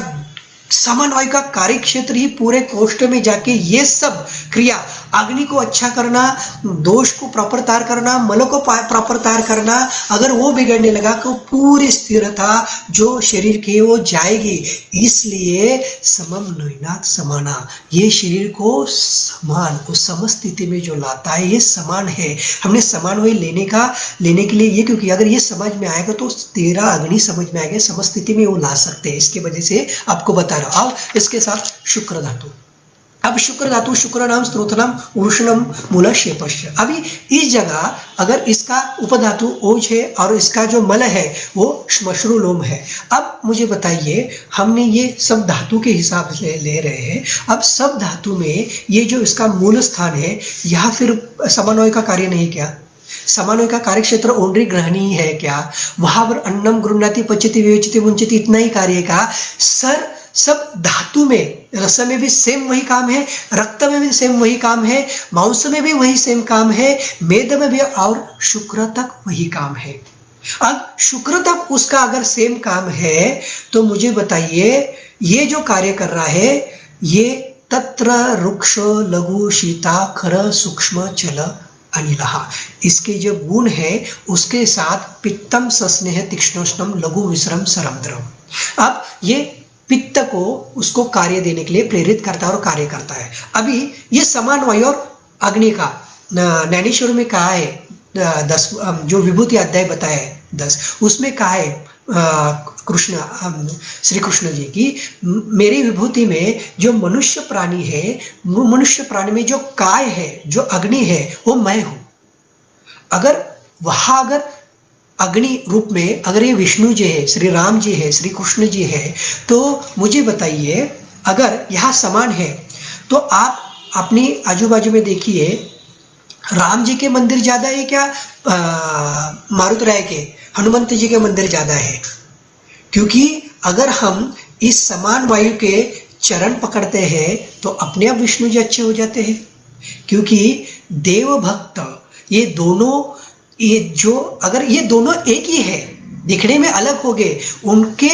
समान वायु का कार्य क्षेत्र ही पूरे कोष्ठ में जाके ये सब क्रिया, अग्नि को अच्छा करना, दोष को प्रॉपर तार करना, मल को प्रॉपर तार करना, अगर वो बिगड़ने लगा तो पूरी स्थिरता जो शरीर की वो जाएगी। इसलिए समम नयनात् समाना, ये शरीर को समान, उस समस्थिति में जो लाता है ये समान है। हमने समान वायु लेने के लिए ये, क्योंकि अगर ये समझ में आएगा तो तेरा अग्नि समझ में आएगा, समस्थिति में वो ला सकते हैं। इसके वजह से आपको बता रहा हूं। अब इसके साथ शुक्र धातु, अब शुक्र धातु, शुक्र नाम स्त्रोत्रम उष्णम मूल शेपश्च। अभी इस जगह अगर इसका उपधातु ओज है और इसका जो मल है वो श्मश्रुलोम है। अब मुझे बताइए, हमने ये सब धातु के हिसाब से ले रहे हैं। अब सब धातु में ये जो इसका मूल स्थान है, यहाँ फिर समन्वय का कार्य नहीं क्या? समन्वय का कार्य क्षेत्र ओंड्री ग्रहणी है क्या? वहां पर अन्नम गृह्णाति पच्यति विवेचति मुंचति इतना ही कार्य का? सर सब धातु में, रस में भी सेम वही काम है, रक्त में भी सेम वही काम है, मांस में भी वही सेम काम है, मेद में भी, और शुक्र तक वही काम है। अब शुक्र तक उसका अगर सेम काम है तो मुझे बताइए ये जो कार्य कर रहा है ये तत्र रुक्ष लघु शीता खर सूक्ष्म चल अनिलहा, इसके जो गुण है उसके साथ पित्तम सस्नेह तीक्ष्णोष्णम लघु विश्रम सरमद्रम। अब ये पित्त को उसको कार्य देने के लिए प्रेरित करता है और कार्य करता है। अभी ये समान वायु और अग्नि का ज्ञानेश्वर में कहा है 10 जो विभूति अध्याय बताया है 10, उसमें कहा है कृष्ण श्री कृष्ण जी की, मेरी विभूति में जो मनुष्य प्राणी है, मनुष्य प्राणी में जो काय है, जो अग्नि है, वो मैं हूं। अगर वहां अगर अग्नि रूप में अगर ये विष्णु जी है, श्री राम जी है, श्री कृष्ण जी है, तो मुझे बताइए अगर यहाँ समान है तो आप अपनी आजू बाजू में देखिए, राम जी के मंदिर ज्यादा है क्या मारुत राय के, हनुमंत जी के मंदिर ज्यादा है? क्योंकि अगर हम इस समान वायु के चरण पकड़ते हैं तो अपने आप विष्णु जी अच्छे हो जाते हैं। क्योंकि देव भक्त ये दोनों, ये जो अगर ये दोनों एक ही है, दिखने में अलग हो गए, उनके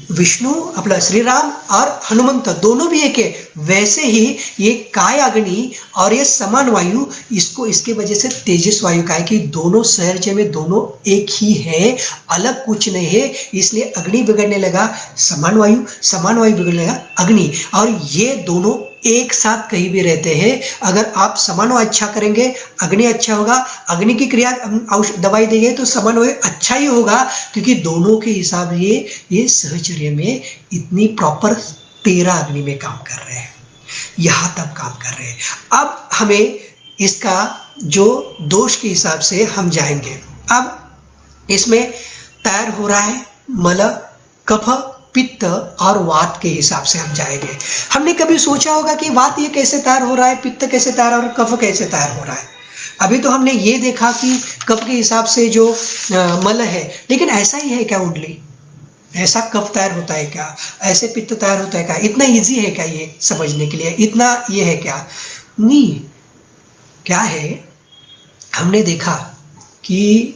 विष्णु अपना श्री राम और हनुमंत दोनों भी एक है, वैसे ही ये काय अग्नि और ये समान वायु, इसको इसके वजह से तेजस वायु का है कि दोनों सहर्ज में दोनों एक ही है, अलग कुछ नहीं है। इसलिए अग्नि बिगड़ने लगा समान वायु बिगड़ने लगा अग्नि, और ये दोनों एक साथ कहीं भी रहते हैं। अगर आप समान वायु अच्छा करेंगे अग्नि अच्छा होगा, अग्नि की क्रिया दवाई देंगे तो समान वायु अच्छा ही होगा, क्योंकि दोनों के हिसाब ये सहचर्य में इतनी प्रॉपर 13 अग्नि में काम कर रहे हैं, यहां तक काम कर रहे हैं। अब हमें इसका जो दोष के हिसाब से हम जाएंगे। अब इसमें तैयार हो रहा है मल, कफ, पित्त और वात के हिसाब से हम जाएंगे। हमने कभी सोचा होगा कि वात ये कैसे तैयार हो रहा है, पित्त कैसे तैयार हो रहा है, कफ कैसे तैयार हो रहा है? अभी तो हमने ये देखा कि कफ के हिसाब से जो मल है, लेकिन ऐसा ही है क्या ओनली? ऐसा कफ तैयार होता है क्या? ऐसे पित्त तैयार होता है क्या? इतना इजी है क्या ये समझने के लिए? इतना ये है क्या? नहीं। क्या है, हमने देखा कि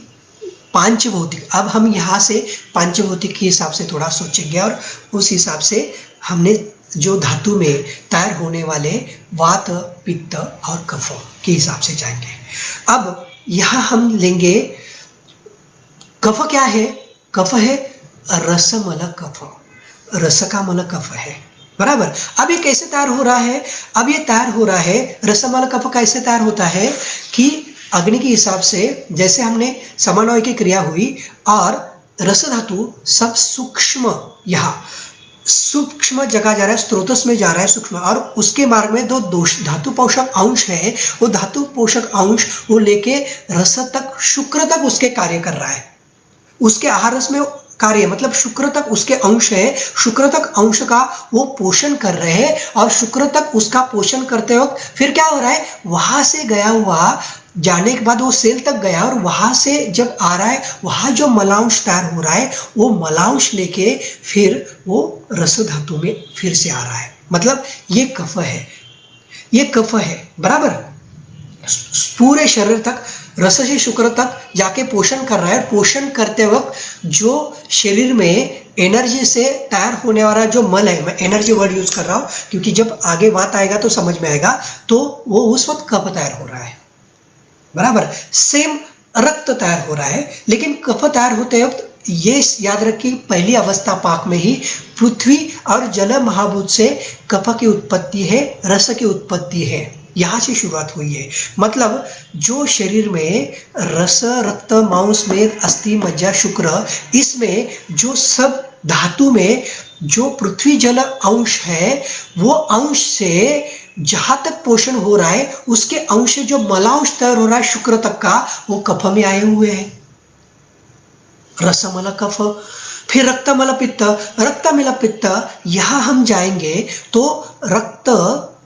पांचभौतिक, अब हम यहाँ से पांचभौतिक के हिसाब से थोड़ा सोचेंगे और उस हिसाब से हमने जो धातु में तैयार होने वाले वात, पित्त और कफ के हिसाब से जाएंगे। अब यहाँ हम लेंगे कफ। क्या है? कफ है रसमल कफ, रस का मल कफ है, बराबर। अब ये कैसे तैयार हो रहा है? अब ये तैयार हो रहा है, रसमल कफ कैसे तैयार होता है कि अग्नि के हिसाब से, जैसे हमने समन्वय की क्रिया हुई और रस धातु सब सूक्ष्म, यहाँ सूक्ष्म जगह जा रहा है, स्त्रोतस में जा रहा है सूक्ष्म, और उसके मार्ग में दो दोष धातु पोषक अंश है, वो धातु पोषक अंश वो लेके रस तक, शुक्र तक उसके कार्य कर रहा है, उसके आहार रस में कार्य, मतलब शुक्र तक उसके अंश है, शुक्र तक अंश का वो पोषण कर रहे हैं, और शुक्र तक उसका पोषण करते वक्त फिर क्या हो रहा है, वहां से गया हुआ जाने के बाद वो सेल तक गया, और वहां से जब आ रहा है वहां जो मलांश तैयार हो रहा है वो मलांश लेके फिर वो रस धातु में फिर से आ रहा है। मतलब ये कफ है, ये कफ है, बराबर। पूरे शरीर तक, रस से शुक्र तक जाके पोषण कर रहा है। पोषण करते वक्त जो शरीर में एनर्जी से तैयार होने वाला जो मल है, मैं एनर्जी वर्ड यूज कर रहा हूं क्योंकि जब आगे बात आएगा तो समझ में आएगा, तो वो उस वक्त कफ तैयार हो रहा है, बराबर। सेम रक्त तैयार हो रहा है, लेकिन कफ तैयार होते वक्त ये याद रखिए पहली अवस्था पाक में ही पृथ्वी और जल महाभूत से कफ की उत्पत्ति है, रस की उत्पत्ति है, यहाँ से शुरुआत हुई है। मतलब जो शरीर में रस, रक्त, मांस, मेद, अस्थि, मज्जा, शुक्र, इसमें जो सब धातु में जो पृथ्वी जल अंश है, वो अंश से जहां तक पोषण हो रहा है, उसके अंश से जो मलांश तैयार हो रहा है शुक्र तक का, वो कफ में आए हुए हैं। रसमल कफ, फिर रक्तमल पित्त, रक्तमल पित्त, यहां हम जाएंगे तो रक्त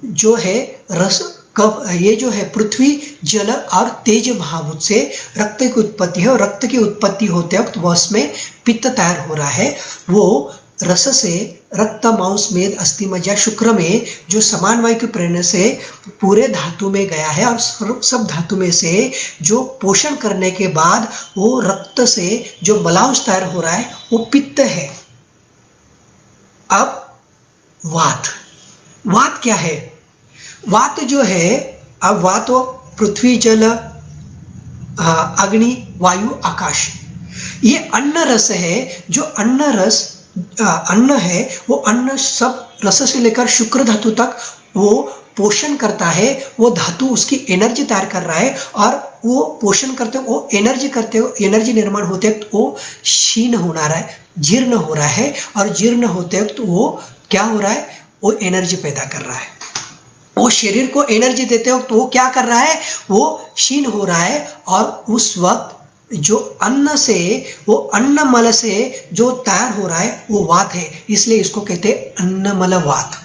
जो है, रस कफ, ये जो है पृथ्वी जल और तेज भावुत से रक्त की उत्पत्ति है, और रक्त की उत्पत्ति होते वक्त वह उसमें पित्त तैयार हो रहा है। वो रस से रक्त, मांस, मेद, अस्थि, मज्जा, शुक्र में जो समान वायु की प्रेरणा से पूरे धातु में गया है, और सब धातु में से जो पोषण करने के बाद वो रक्त से जो मलांश तैयार हो रहा है, वो पित्त है। अब वात, वात क्या है? वात जो है, अब वात तो पृथ्वी जल अग्नि वायु आकाश, ये अन्न रस है। जो अन्न रस अन्न है, वो अन्न सब रस से लेकर शुक्र धातु तक वो पोषण करता है। वो धातु उसकी एनर्जी तैयार कर रहा है, और वो पोषण करते वो एनर्जी करते हो, एनर्जी निर्माण होते वक्त वो क्षीण हो रहा है, जीर्ण हो रहा है, और जीर्ण होते वक्त वो क्या हो रहा है, वो एनर्जी पैदा कर रहा है। वो शरीर को एनर्जी देते वक्त वो क्या कर रहा है, वो क्षीण हो रहा है। और उस वक्त जो अन्न से, वो अन्न मल से जो तैयार हो रहा है, वो वात है। इसलिए इसको कहते हैं अन्नमल वात।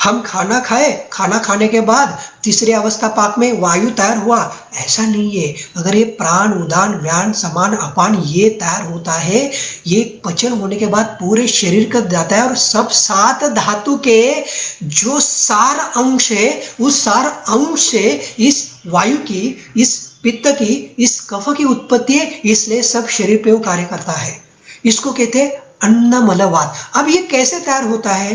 हम खाना खाए, खाना खाने के बाद तीसरी अवस्था पाक में वायु तैयार हुआ, ऐसा नहीं है। अगर ये प्राण, उदान, व्यान, समान, अपान ये तैयार होता है, ये पचन होने के बाद पूरे शरीर का जाता है, और सब 7 धातु के जो सार अंश है, उस सार अंश से इस वायु की, इस पित्त की, इस कफ की उत्पत्ति है। इसलिए सब शरीर पे वो कार्य करता है। इसको कहते हैं अन्नमलवात। अब ये कैसे तैयार होता है?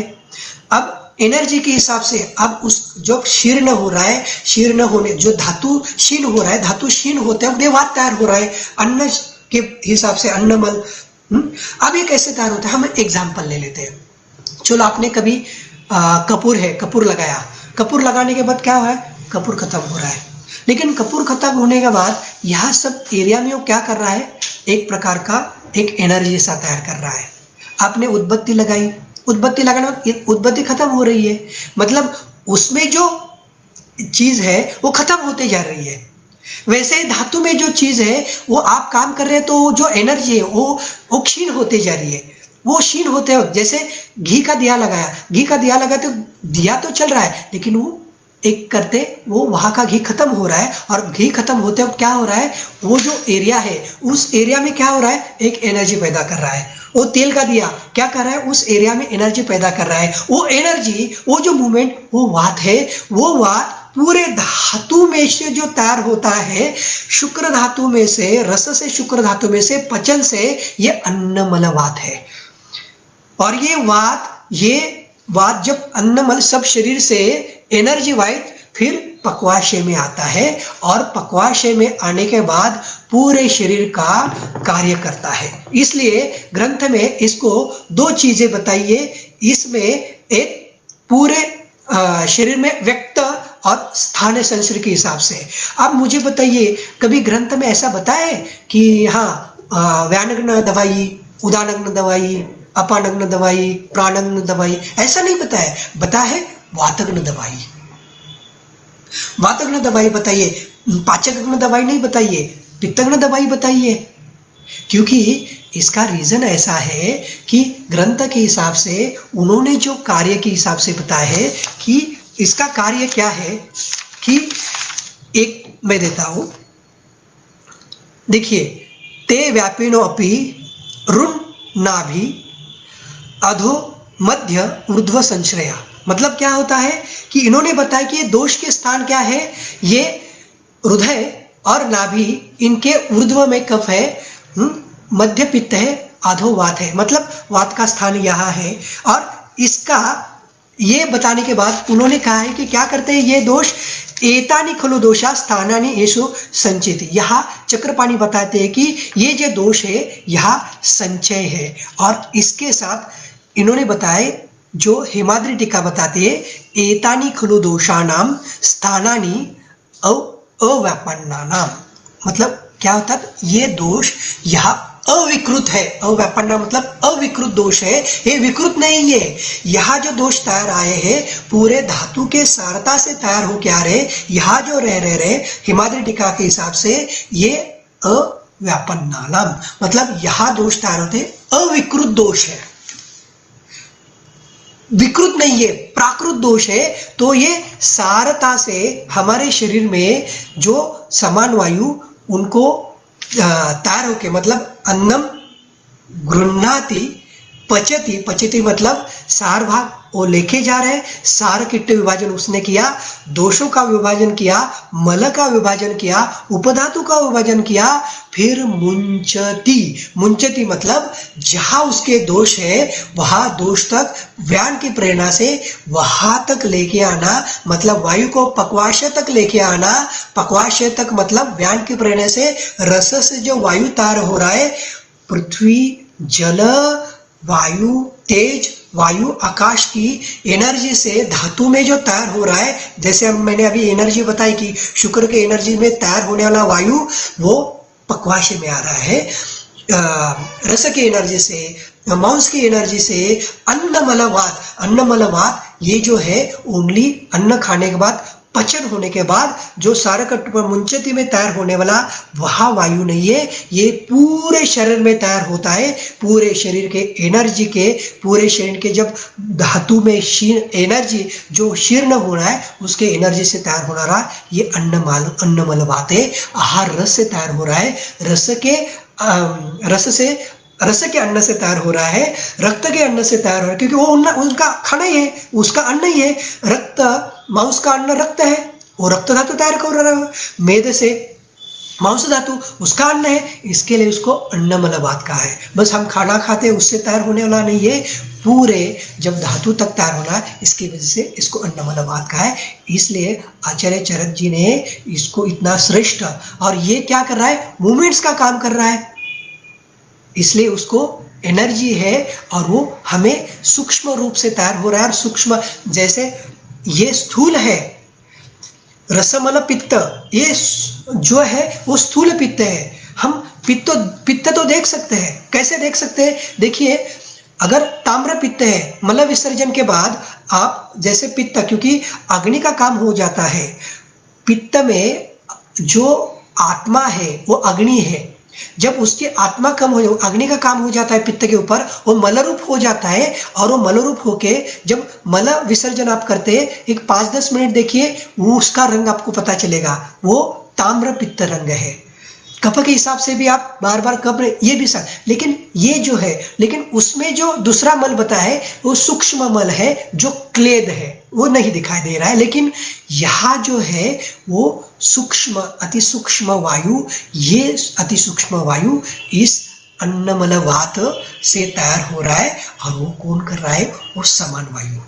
अब एनर्जी के हिसाब से, अब उस जो शीर्ण हो रहा है, शीर्ण होने जो धातु क्षीण हो रहा है, धातु क्षीण होता है, वात तैयार हो रहा है अन्न के हिसाब से, अन्नमल। अब ये कैसे तैयार होता है, हम एग्जाम्पल ले लेते हैं। चलो, आपने कभी कपूर है, कपूर लगाया, कपूर लगाने के बाद क्या हुआ है, कपूर खत्म हो रहा है। लेकिन कपूर खत्म होने के बाद यह सब एरिया में वो क्या कर रहा है, एक प्रकार का एक एनर्जी सा तैयार कर रहा है। आपने उद्बत्ती लगाई, उद्बत्ती लगाने, उद्बत्ती खत्म हो रही है, मतलब उसमें जो चीज है वो खत्म होते जा रही है। वैसे धातु में जो चीज है वो आप काम कर रहे हैं, तो जो एनर्जी है वो क्षीण होते जा रही है। वो क्षीण होते हो, जैसे घी का दिया लगाया, घी का दिया लगा तो दिया तो चल रहा है, लेकिन वो एक करते वो वहां का घी खत्म हो रहा है, और घी खत्म होते वक्त क्या हो रहा है, वो जो एरिया है उस एरिया में क्या हो रहा है, एक एनर्जी पैदा कर रहा है। वो तेल का दिया क्या कर रहा है, उस एरिया में एनर्जी पैदा कर रहा है। वो एनर्जी, वो जो मूवमेंट, वो वात है। वो वात पूरे धातु में से जो तैयार होता है, शुक्र धातु में से, रस से, शुक्र धातु में से, पचन से, ये अन्नमल वात है। और ये वात जब अन्नमल सब शरीर से एनर्जी वाइज फिर पक्वाशय में आता है, और पक्वाशय में आने के बाद पूरे शरीर का कार्य करता है। इसलिए ग्रंथ में इसको 2 चीजें बताइए। इसमें एक पूरे शरीर में व्यक्त और स्थान संश्रय के हिसाब से। अब मुझे बताइए, कभी ग्रंथ में ऐसा बताया है कि हाँ व्यानग्न दवाई, उदानग्न दवाई, अपानग्न दवाई, प्राणग्न दवाई, ऐसा नहीं बताया। बताया है वातग्न दवाई, वातग्न दवाई बताइए। पाचकग्न दवाई नहीं बताइए, पित्तग्न दवाई बताइए। क्योंकि इसका रीजन ऐसा है कि ग्रंथ के हिसाब से उन्होंने जो कार्य के हिसाब से बताया है कि इसका कार्य क्या है, कि एक मैं देता हूं, देखिए, ते व्यापिनो अपि रुण नाभि अधो मध्य ऊर्ध्व संश्रया। मतलब क्या होता है कि इन्होंने बताया कि ये दोष के स्थान क्या है, ये हृदय और नाभि इनके ऊर्ध्व में कफ है, मध्य पित्त है, अधो वात है, मतलब वात का स्थान यहाँ है। और इसका ये बताने के बाद उन्होंने कहा है कि क्या करते हैं ये दोष, एतानि खलु दोषा स्थानानि येषु संचित। यहाँ चक्रपाणी बताते हैं कि ये जो दोष है यहाँ संचय है। और इसके साथ इन्होंने बताए, जो हेमाद्रि टीका बताते हैं, एतानि खलु दोषानाम स्थानानि अव्यापन्नानाम, मतलब क्या होता है, ये दोष यहाँ अविकृत है। अव्यापन्ना मतलब अविकृत दोष है, ये विकृत नहीं है। यहाँ जो दोष तैयार आए हैं पूरे धातु के सारता से तैयार हो क्या रहे, यहाँ जो रहे हिमाद्रि टीका के हिसाब से ये अव्यापन्नानाम, मतलब यहाँ दोष तैयार होते अविकृत दोष है, विकृत नहीं है, प्राकृत दोष है। तो ये सारता से हमारे शरीर में जो समान वायु उनको तैयार होके, मतलब अन्नम गृह्णाति पचति, पचति मतलब सार भाग वो लेके जा रहे, सार किट्ट विभाजन उसने किया, दोषों का विभाजन किया, मल का विभाजन किया, उपधातु का विभाजन किया, फिर मुंचती, मुंचती मतलब जहां उसके दोष है वहां दोष तक व्यान की प्रेरणा से वहां तक लेके आना, मतलब वायु को पक्वाशय तक लेके आना। पक्वाशय तक मतलब व्यान की प्रेरणा से रस से जो वायु तैयार हो रहा है, पृथ्वी, जल, वायु, तेज, वायु, आकाश की एनर्जी से धातु में जो तैयार हो रहा है, जैसे मैंने अभी एनर्जी बताई कि शुक्र के एनर्जी में तैयार होने वाला वायु वो पक्वाशय में आ रहा है, रस की एनर्जी से, मांस की एनर्जी से, अन्नमलवात, अन्नमलवात ये जो है ओनली अन्न खाने के बाद, पचन होने के बाद जो सारकट पर मुंचती में तैयार होने वाला वह वायु नहीं है, ये पूरे शरीर में तैयार होता है। पूरे शरीर के एनर्जी के, पूरे शरीर के जब धातु में एनर्जी जो शीर्ण हो रहा है उसके एनर्जी से तैयार हो रहा है, ये अन्नमलवात है। आहार रस से तैयार हो रहा है, रस के अन्न से तैयार हो रहा है, रक्त के अन्न से तैयार हो रहा है, क्योंकि वो उनका खाना ही है, उसका अन्न ही है। रक्त, मांस का अन्न रक्त है, वो रक्त धातु तैयार कर रहा है। मेद से मांस धातु उसका अन्न है, इसके लिए उसको अन्नमलवात कहा है। बस हम खाना खाते हैं उससे तैयार होने वाला नहीं है, पूरे जब धातु तक तैयार होना है इसकी वजह से इसको अन्नमलवात कहा है। इसलिए आचार्य चरक जी ने इसको इतना श्रेष्ठ, और ये क्या कर रहा है, मूवमेंट्स का काम कर रहा है, इसलिए उसको एनर्जी है और वो हमें सूक्ष्म रूप से तैयार हो रहा है। और सूक्ष्म जैसे ये स्थूल है, रसमल पित्त, ये जो है वो स्थूल पित्त है। हम पित्त तो देख सकते हैं, कैसे देख सकते हैं, देखिए अगर ताम्र पित्त है, मल विसर्जन के बाद आप जैसे पित्त, क्योंकि अग्नि का काम हो जाता है, पित्त में जो आत्मा है वो अग्नि है, जब उसकी आत्मा कम हो, अग्नि का काम हो जाता है पित्त के ऊपर, वो मलरूप हो जाता है। और वो मलरूप होके जब मल विसर्जन आप करते हैं, एक 5-10 मिनट देखिए, वो उसका रंग आपको पता चलेगा, वो ताम्र पित्त रंग है। कफ के हिसाब से भी आप बार बार कफ, ये भी सर, लेकिन ये जो है, लेकिन उसमें जो दूसरा मल बताया है वो सूक्ष्म मल है, जो क्लेद है, वो नहीं दिखाई दे रहा है। लेकिन यहाँ जो है वो सूक्ष्म, अति सूक्ष्म वायु, ये अति सूक्ष्म वायु इस अन्नमलवात से तैयार हो रहा है। और वो कौन कर रहा है, वो समान वायु,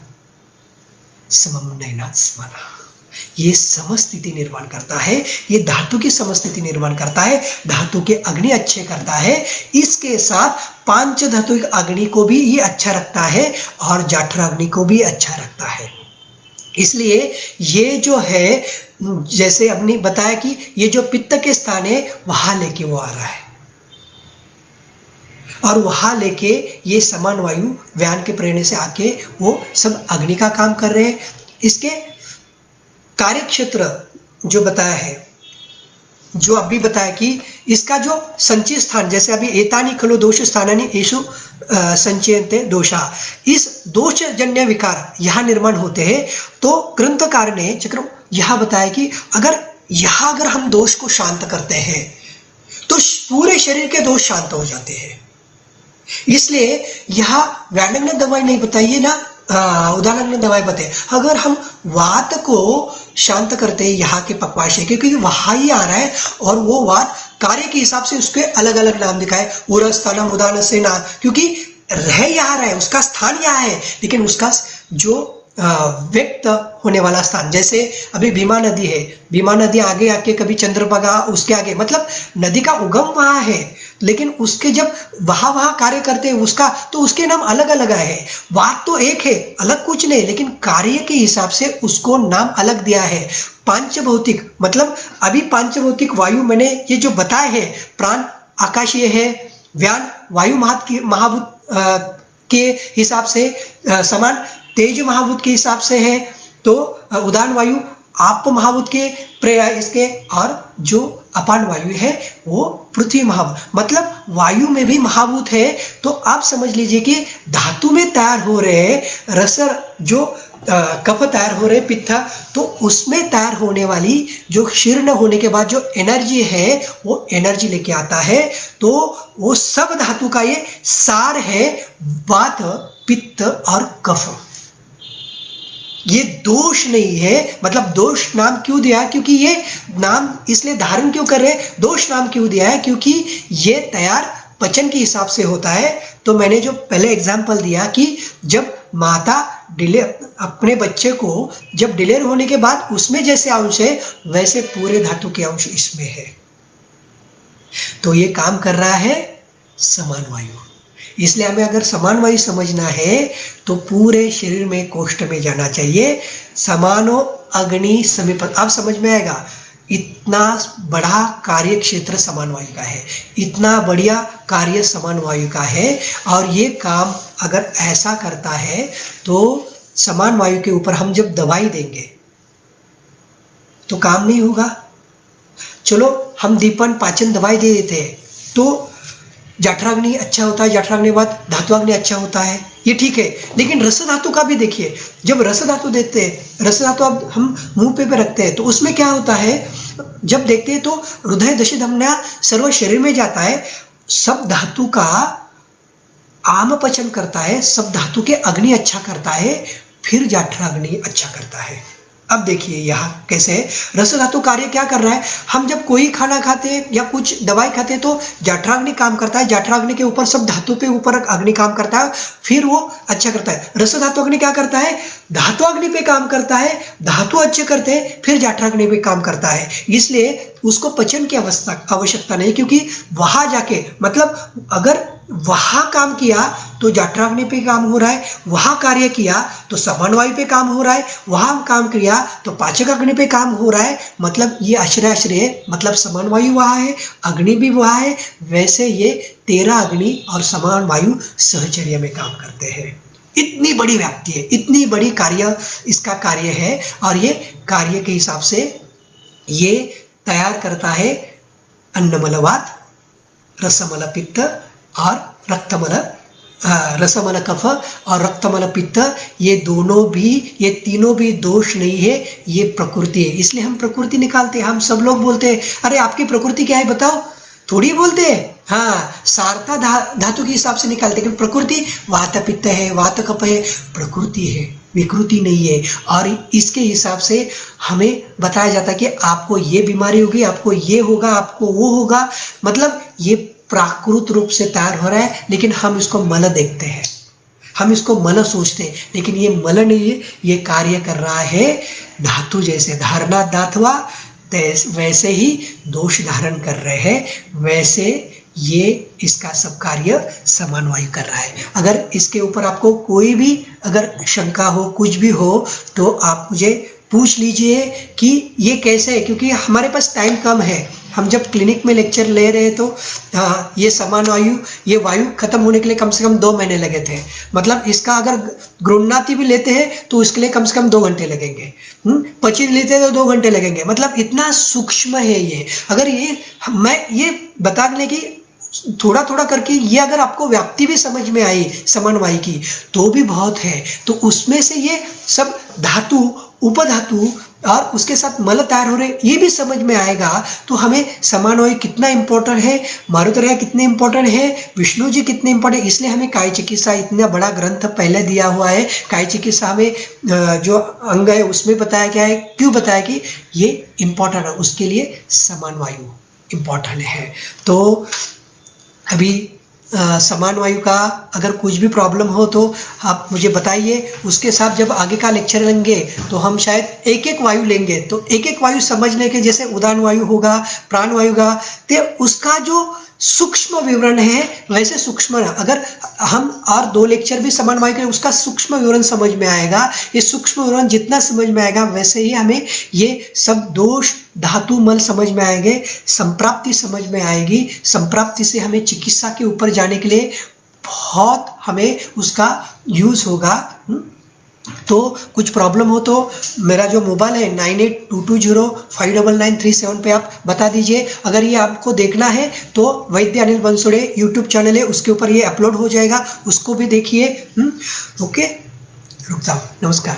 समम स्मरण, ये समस्थिति निर्माण करता है, ये धातु की समस्थिति निर्माण करता है, धातु के अग्नि अच्छे करता है। इसके साथ पांच धातु अग्नि को भी ये अच्छा रखता है और जाठर अग्नि को भी अच्छा रखता है। इसलिए ये जो है, जैसे हमने बताया कि ये जो पित्त के स्थान है वहां लेके वो आ रहा है, और वहां लेके ये समान वायु व्यान के प्रेरणा से आके वो सब अग्नि का काम कर रहे हैं। इसके कार्य क्षेत्र जो बताया है, जो अभी बताया कि इसका जो संचय स्थान, जैसे अभी एतानि खलु दोष स्थानानि येषु संचयन्ते दोषा, इस दोष जन्य विकार यहाँ निर्माण होते हैं। तो ग्रंथकार ने चक्र यहाँ बताया कि अगर हम दोष को शांत करते हैं तो पूरे शरीर के दोष शांत हो जाते हैं। इसलिए यहाँ वैंडम ने दवाई नहीं बताई है ना, उदाहरण में दवाई बताए, अगर हम वात को शांत करते हैं यहाँ के पक्वाशय, क्योंकि वहां ही आ रहा है और वो वात कार्य के हिसाब से उसके अलग अलग नाम दिखाए, उरस्थानम उदान से ना, क्योंकि रह यहाँ रहा है, उसका स्थान यहाँ है, लेकिन उसका जो व्यक्त होने वाला स्थान, जैसे अभी भीमा नदी है, भीमा नदी आगे आके कभी चंद्रभागा उसके आगे, मतलब नदी का उगम वहां है, लेकिन उसके जब वहां कार्य करते हैं उसका, तो उसके नाम अलग अलग है। बात तो एक है, अलग कुछ नहीं, लेकिन कार्य के हिसाब से उसको नाम अलग दिया है। पांचभौतिक मतलब अभी पांचभौतिक वायु मैंने ये जो बताए हैं, प्राण आकाशीय है, व्यान वायु महाभूत के हिसाब से समान तेज महाभूत के हिसाब से है, तो उदान वायु आप महाभूत के इसके, और जो अपान वायु है वो पृथ्वी महाभूत, मतलब वायु में भी महाभूत है। तो आप समझ लीजिए कि धातु में तैयार हो रहे रस, जो कफ तैयार हो रहे पित्त, तो उसमें तैयार होने वाली जो शीर्ण होने के बाद जो एनर्जी है वो एनर्जी लेके आता है। तो वो सब धातु का ये सार है, वात पित्त और कफ। ये दोष नहीं है, मतलब दोष नाम क्यों दिया, क्योंकि ये नाम इसलिए धारण क्यों कर रहे हैं, दोष नाम क्यों दिया है, क्योंकि ये तैयार पचन के हिसाब से होता है। तो मैंने जो पहले एग्जाम्पल दिया कि जब माता अपने बच्चे को जब डिलीवर होने के बाद उसमें जैसे अंश है, वैसे पूरे धातु के अंश इसमें है। तो ये काम कर रहा है समान वायु। इसलिए हमें अगर समान वायु समझना है तो पूरे शरीर में कोष्ठ में जाना चाहिए, समानो अग्नि समीप, आप समझ में आएगा। इतना बड़ा कार्य क्षेत्र समान वायु का है, इतना बढ़िया कार्य समान वायु का है, और ये काम अगर ऐसा करता है तो समान वायु के ऊपर हम जब दवाई देंगे तो काम नहीं होगा। चलो हम दीपन पाचन दवाई दे देते हैं तो जठराग्नि अच्छा होता है, जठराग्नि के बाद धातुअग्नि अच्छा होता है, ये ठीक है, लेकिन रस धातु का भी देखिए, जब रस धातु देते हैं, रस धातु अब हम मुंह पे रखते हैं तो उसमें क्या होता है, जब देखते हैं तो हृदय दशा धमनियां सर्व शरीर में जाता है, सब धातु का आम पचन करता है, सब धातु के अग्नि अच्छा करता है, फिर जठराग्नि अच्छा करता है। अब देखिए यहाँ कैसे है, रस धातु कार्य क्या कर रहा है, हम जब कोई खाना खाते हैं या कुछ दवाई खाते हैं तो जठराग्नि काम करता है, जठराग्नि के ऊपर सब धातु पे ऊपर अग्नि काम करता है, फिर वो अच्छा करता है। रस धातु अग्नि क्या करता है, धातु अग्नि पे काम करता है, धातु अच्छे करते हैं, फिर जठराग्नि पे काम करता है। इसलिए उसको पचन की आवश्यकता नहीं, क्योंकि वहां जाके मतलब अगर वहां काम किया तो जठराग्नि पे काम हो रहा है, वहां कार्य किया तो समान वायु पे काम हो रहा है, वहां काम किया तो पाचक अग्नि पे काम हो रहा है, मतलब ये आश्रय मतलब समान वायु वहां है, अग्नि भी वहां है। वैसे ये 13 अग्नि और समान वायु सहचर्य में काम करते हैं। इतनी बड़ी व्याप्ति है, इतनी बड़ी कार्य इसका कार्य है, और ये कार्य के हिसाब से ये तैयार करता है अन्नमल वात, रसमल पित्त और रक्तमल, रसमल कफ और रक्तमल पित्त, ये दोनों भी, ये तीनों भी दोष नहीं है, ये प्रकृति है। इसलिए हम प्रकृति निकालते हैं। हम सब लोग बोलते हैं अरे आपकी प्रकृति क्या है बताओ, थोड़ी बोलते हैं, हाँ सारता धातु के हिसाब से निकालते हैं, प्रकृति वात पित्त है, वात कफ है, प्रकृति है, विकृति नहीं है। और इसके हिसाब से हमें बताया जाता है कि आपको ये बीमारी होगी, आपको ये होगा, आपको वो होगा, मतलब ये प्राकृत रूप से तैयार हो रहा है, लेकिन हम इसको मल देखते हैं, हम इसको मल सोचते हैं, लेकिन ये मल नहीं है, ये कार्य कर रहा है धातु जैसे धारणा धातुआ, वैसे ही दोष धारण कर रहे हैं, वैसे ये इसका सब कार्य समान वायु कर रहा है। अगर इसके ऊपर आपको कोई भी अगर शंका हो, कुछ भी हो, तो आप मुझे पूछ लीजिए कि ये कैसे है, क्योंकि हमारे पास टाइम कम है। हम जब क्लिनिक में लेक्चर ले रहे तो ये समान वायु, ये वायु खत्म होने के लिए कम से कम 2 महीने लगे थे, मतलब इसका अगर गृह्णाति भी लेते हैं तो इसके लिए कम से कम 2 घंटे लगेंगे, पचन लेते हैं तो 2 घंटे लगेंगे, मतलब इतना सूक्ष्म है ये। अगर ये मैं ये बताने की थोड़ा थोड़ा करके ये अगर आपको व्याप्ति भी समझ में आई समान वायु की तो भी बहुत है। तो उसमें से ये सब धातु, उपधातु, और उसके साथ मल तैयार हो रहे, ये भी समझ में आएगा तो हमें समान वायु कितना इंपॉर्टेंट है, मारुतरेय कितने इंपॉर्टेंट है, विष्णु जी कितने इंपॉर्टेंट। इसलिए हमें काय चिकित्सा इतना बड़ा ग्रंथ पहले दिया हुआ है। काय चिकित्सा में जो अंग है उसमें बताया गया है, क्यों बताया कि ये इंपॉर्टेंट है, उसके लिए समान वायु इंपॉर्टेंट है। तो अभी समान वायु का अगर कुछ भी प्रॉब्लम हो तो आप मुझे बताइए, उसके साथ जब आगे का लेक्चर लेंगे तो हम शायद एक एक वायु लेंगे, तो एक एक वायु समझने के, जैसे उदान वायु होगा, प्राण वायु का, तो उसका जो सूक्ष्म विवरण है वैसे सूक्ष्म, अगर हम और 2 लेक्चर भी समान वायु के उसका सूक्ष्म विवरण समझ में आएगा। ये सूक्ष्म विवरण जितना समझ में आएगा वैसे ही हमें ये सब दोष धातु मल समझ में आएंगे, संप्राप्ति समझ में आएगी। संप्राप्ति से हमें चिकित्सा के ऊपर जाने के लिए बहुत हमें उसका यूज होगा। तो कुछ प्रॉब्लम हो तो मेरा जो मोबाइल है 9822059937 पे आप बता दीजिए। अगर ये आपको देखना है तो वैद्य अनिल बनसोड़े यूट्यूब चैनल है, उसके ऊपर ये अपलोड हो जाएगा, उसको भी देखिए। ओके, रुक जाओ, नमस्कार।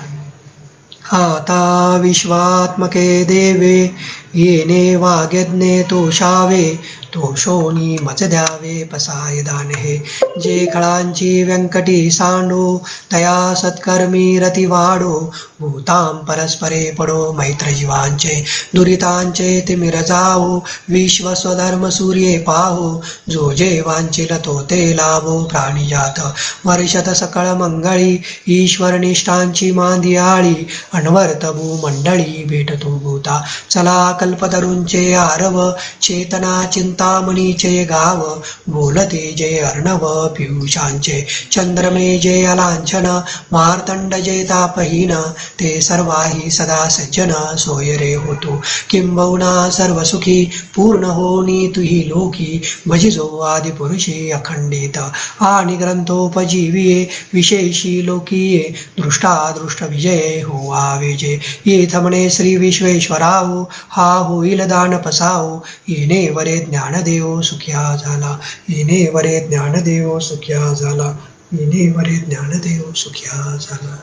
हाता विश्वात्मके देवे येने वाग्यज्ञे तोषावे तोषोनी मच द्यावे पसाय दाने। जे खळांची व्यंकटी सांडो तया सत्कर्मी रती वाढो। भूतां परस्परे पडो मैत्र जीवांचे दुरितांचे तिमिर जावो। विश्व स्वधर्म सूर्ये पाहो जो जे वांचिल तो ते लाभो। प्राणिजात वर्षत सकळ मंगळी ईश्वर निष्ठांची मांदियाळी। अनवर्त भूमंडळी भेटतो भूता चला कल्पतरूंचे आरव। चेतना चिंतामणीचे गाव बोलते जे अर्णव। पियुषांचे चंद्रमे जे अलांछन मार्तंड जे तापहीन। ते सर्वाही सदा सज्जन सोय रे होतो किंबहुना सर्व सुखी। पूर्ण होनी तुही लोकी भजिजो आदि पुरुषी अखंडित। आणि ग्रंथोपजीविये विशेषी लोकीये दृष्टादृष्ट विजय हो आवेजे। येथ म्हणे श्री विश्वेश्वराहो हा होईल दान पसाहो। येणे वरे ज्ञानदेव सुख्या झाला। येणे वरे ज्ञानदेव सुख्या झाला। येणे वरे ज्ञानदेव सुख्या झाला।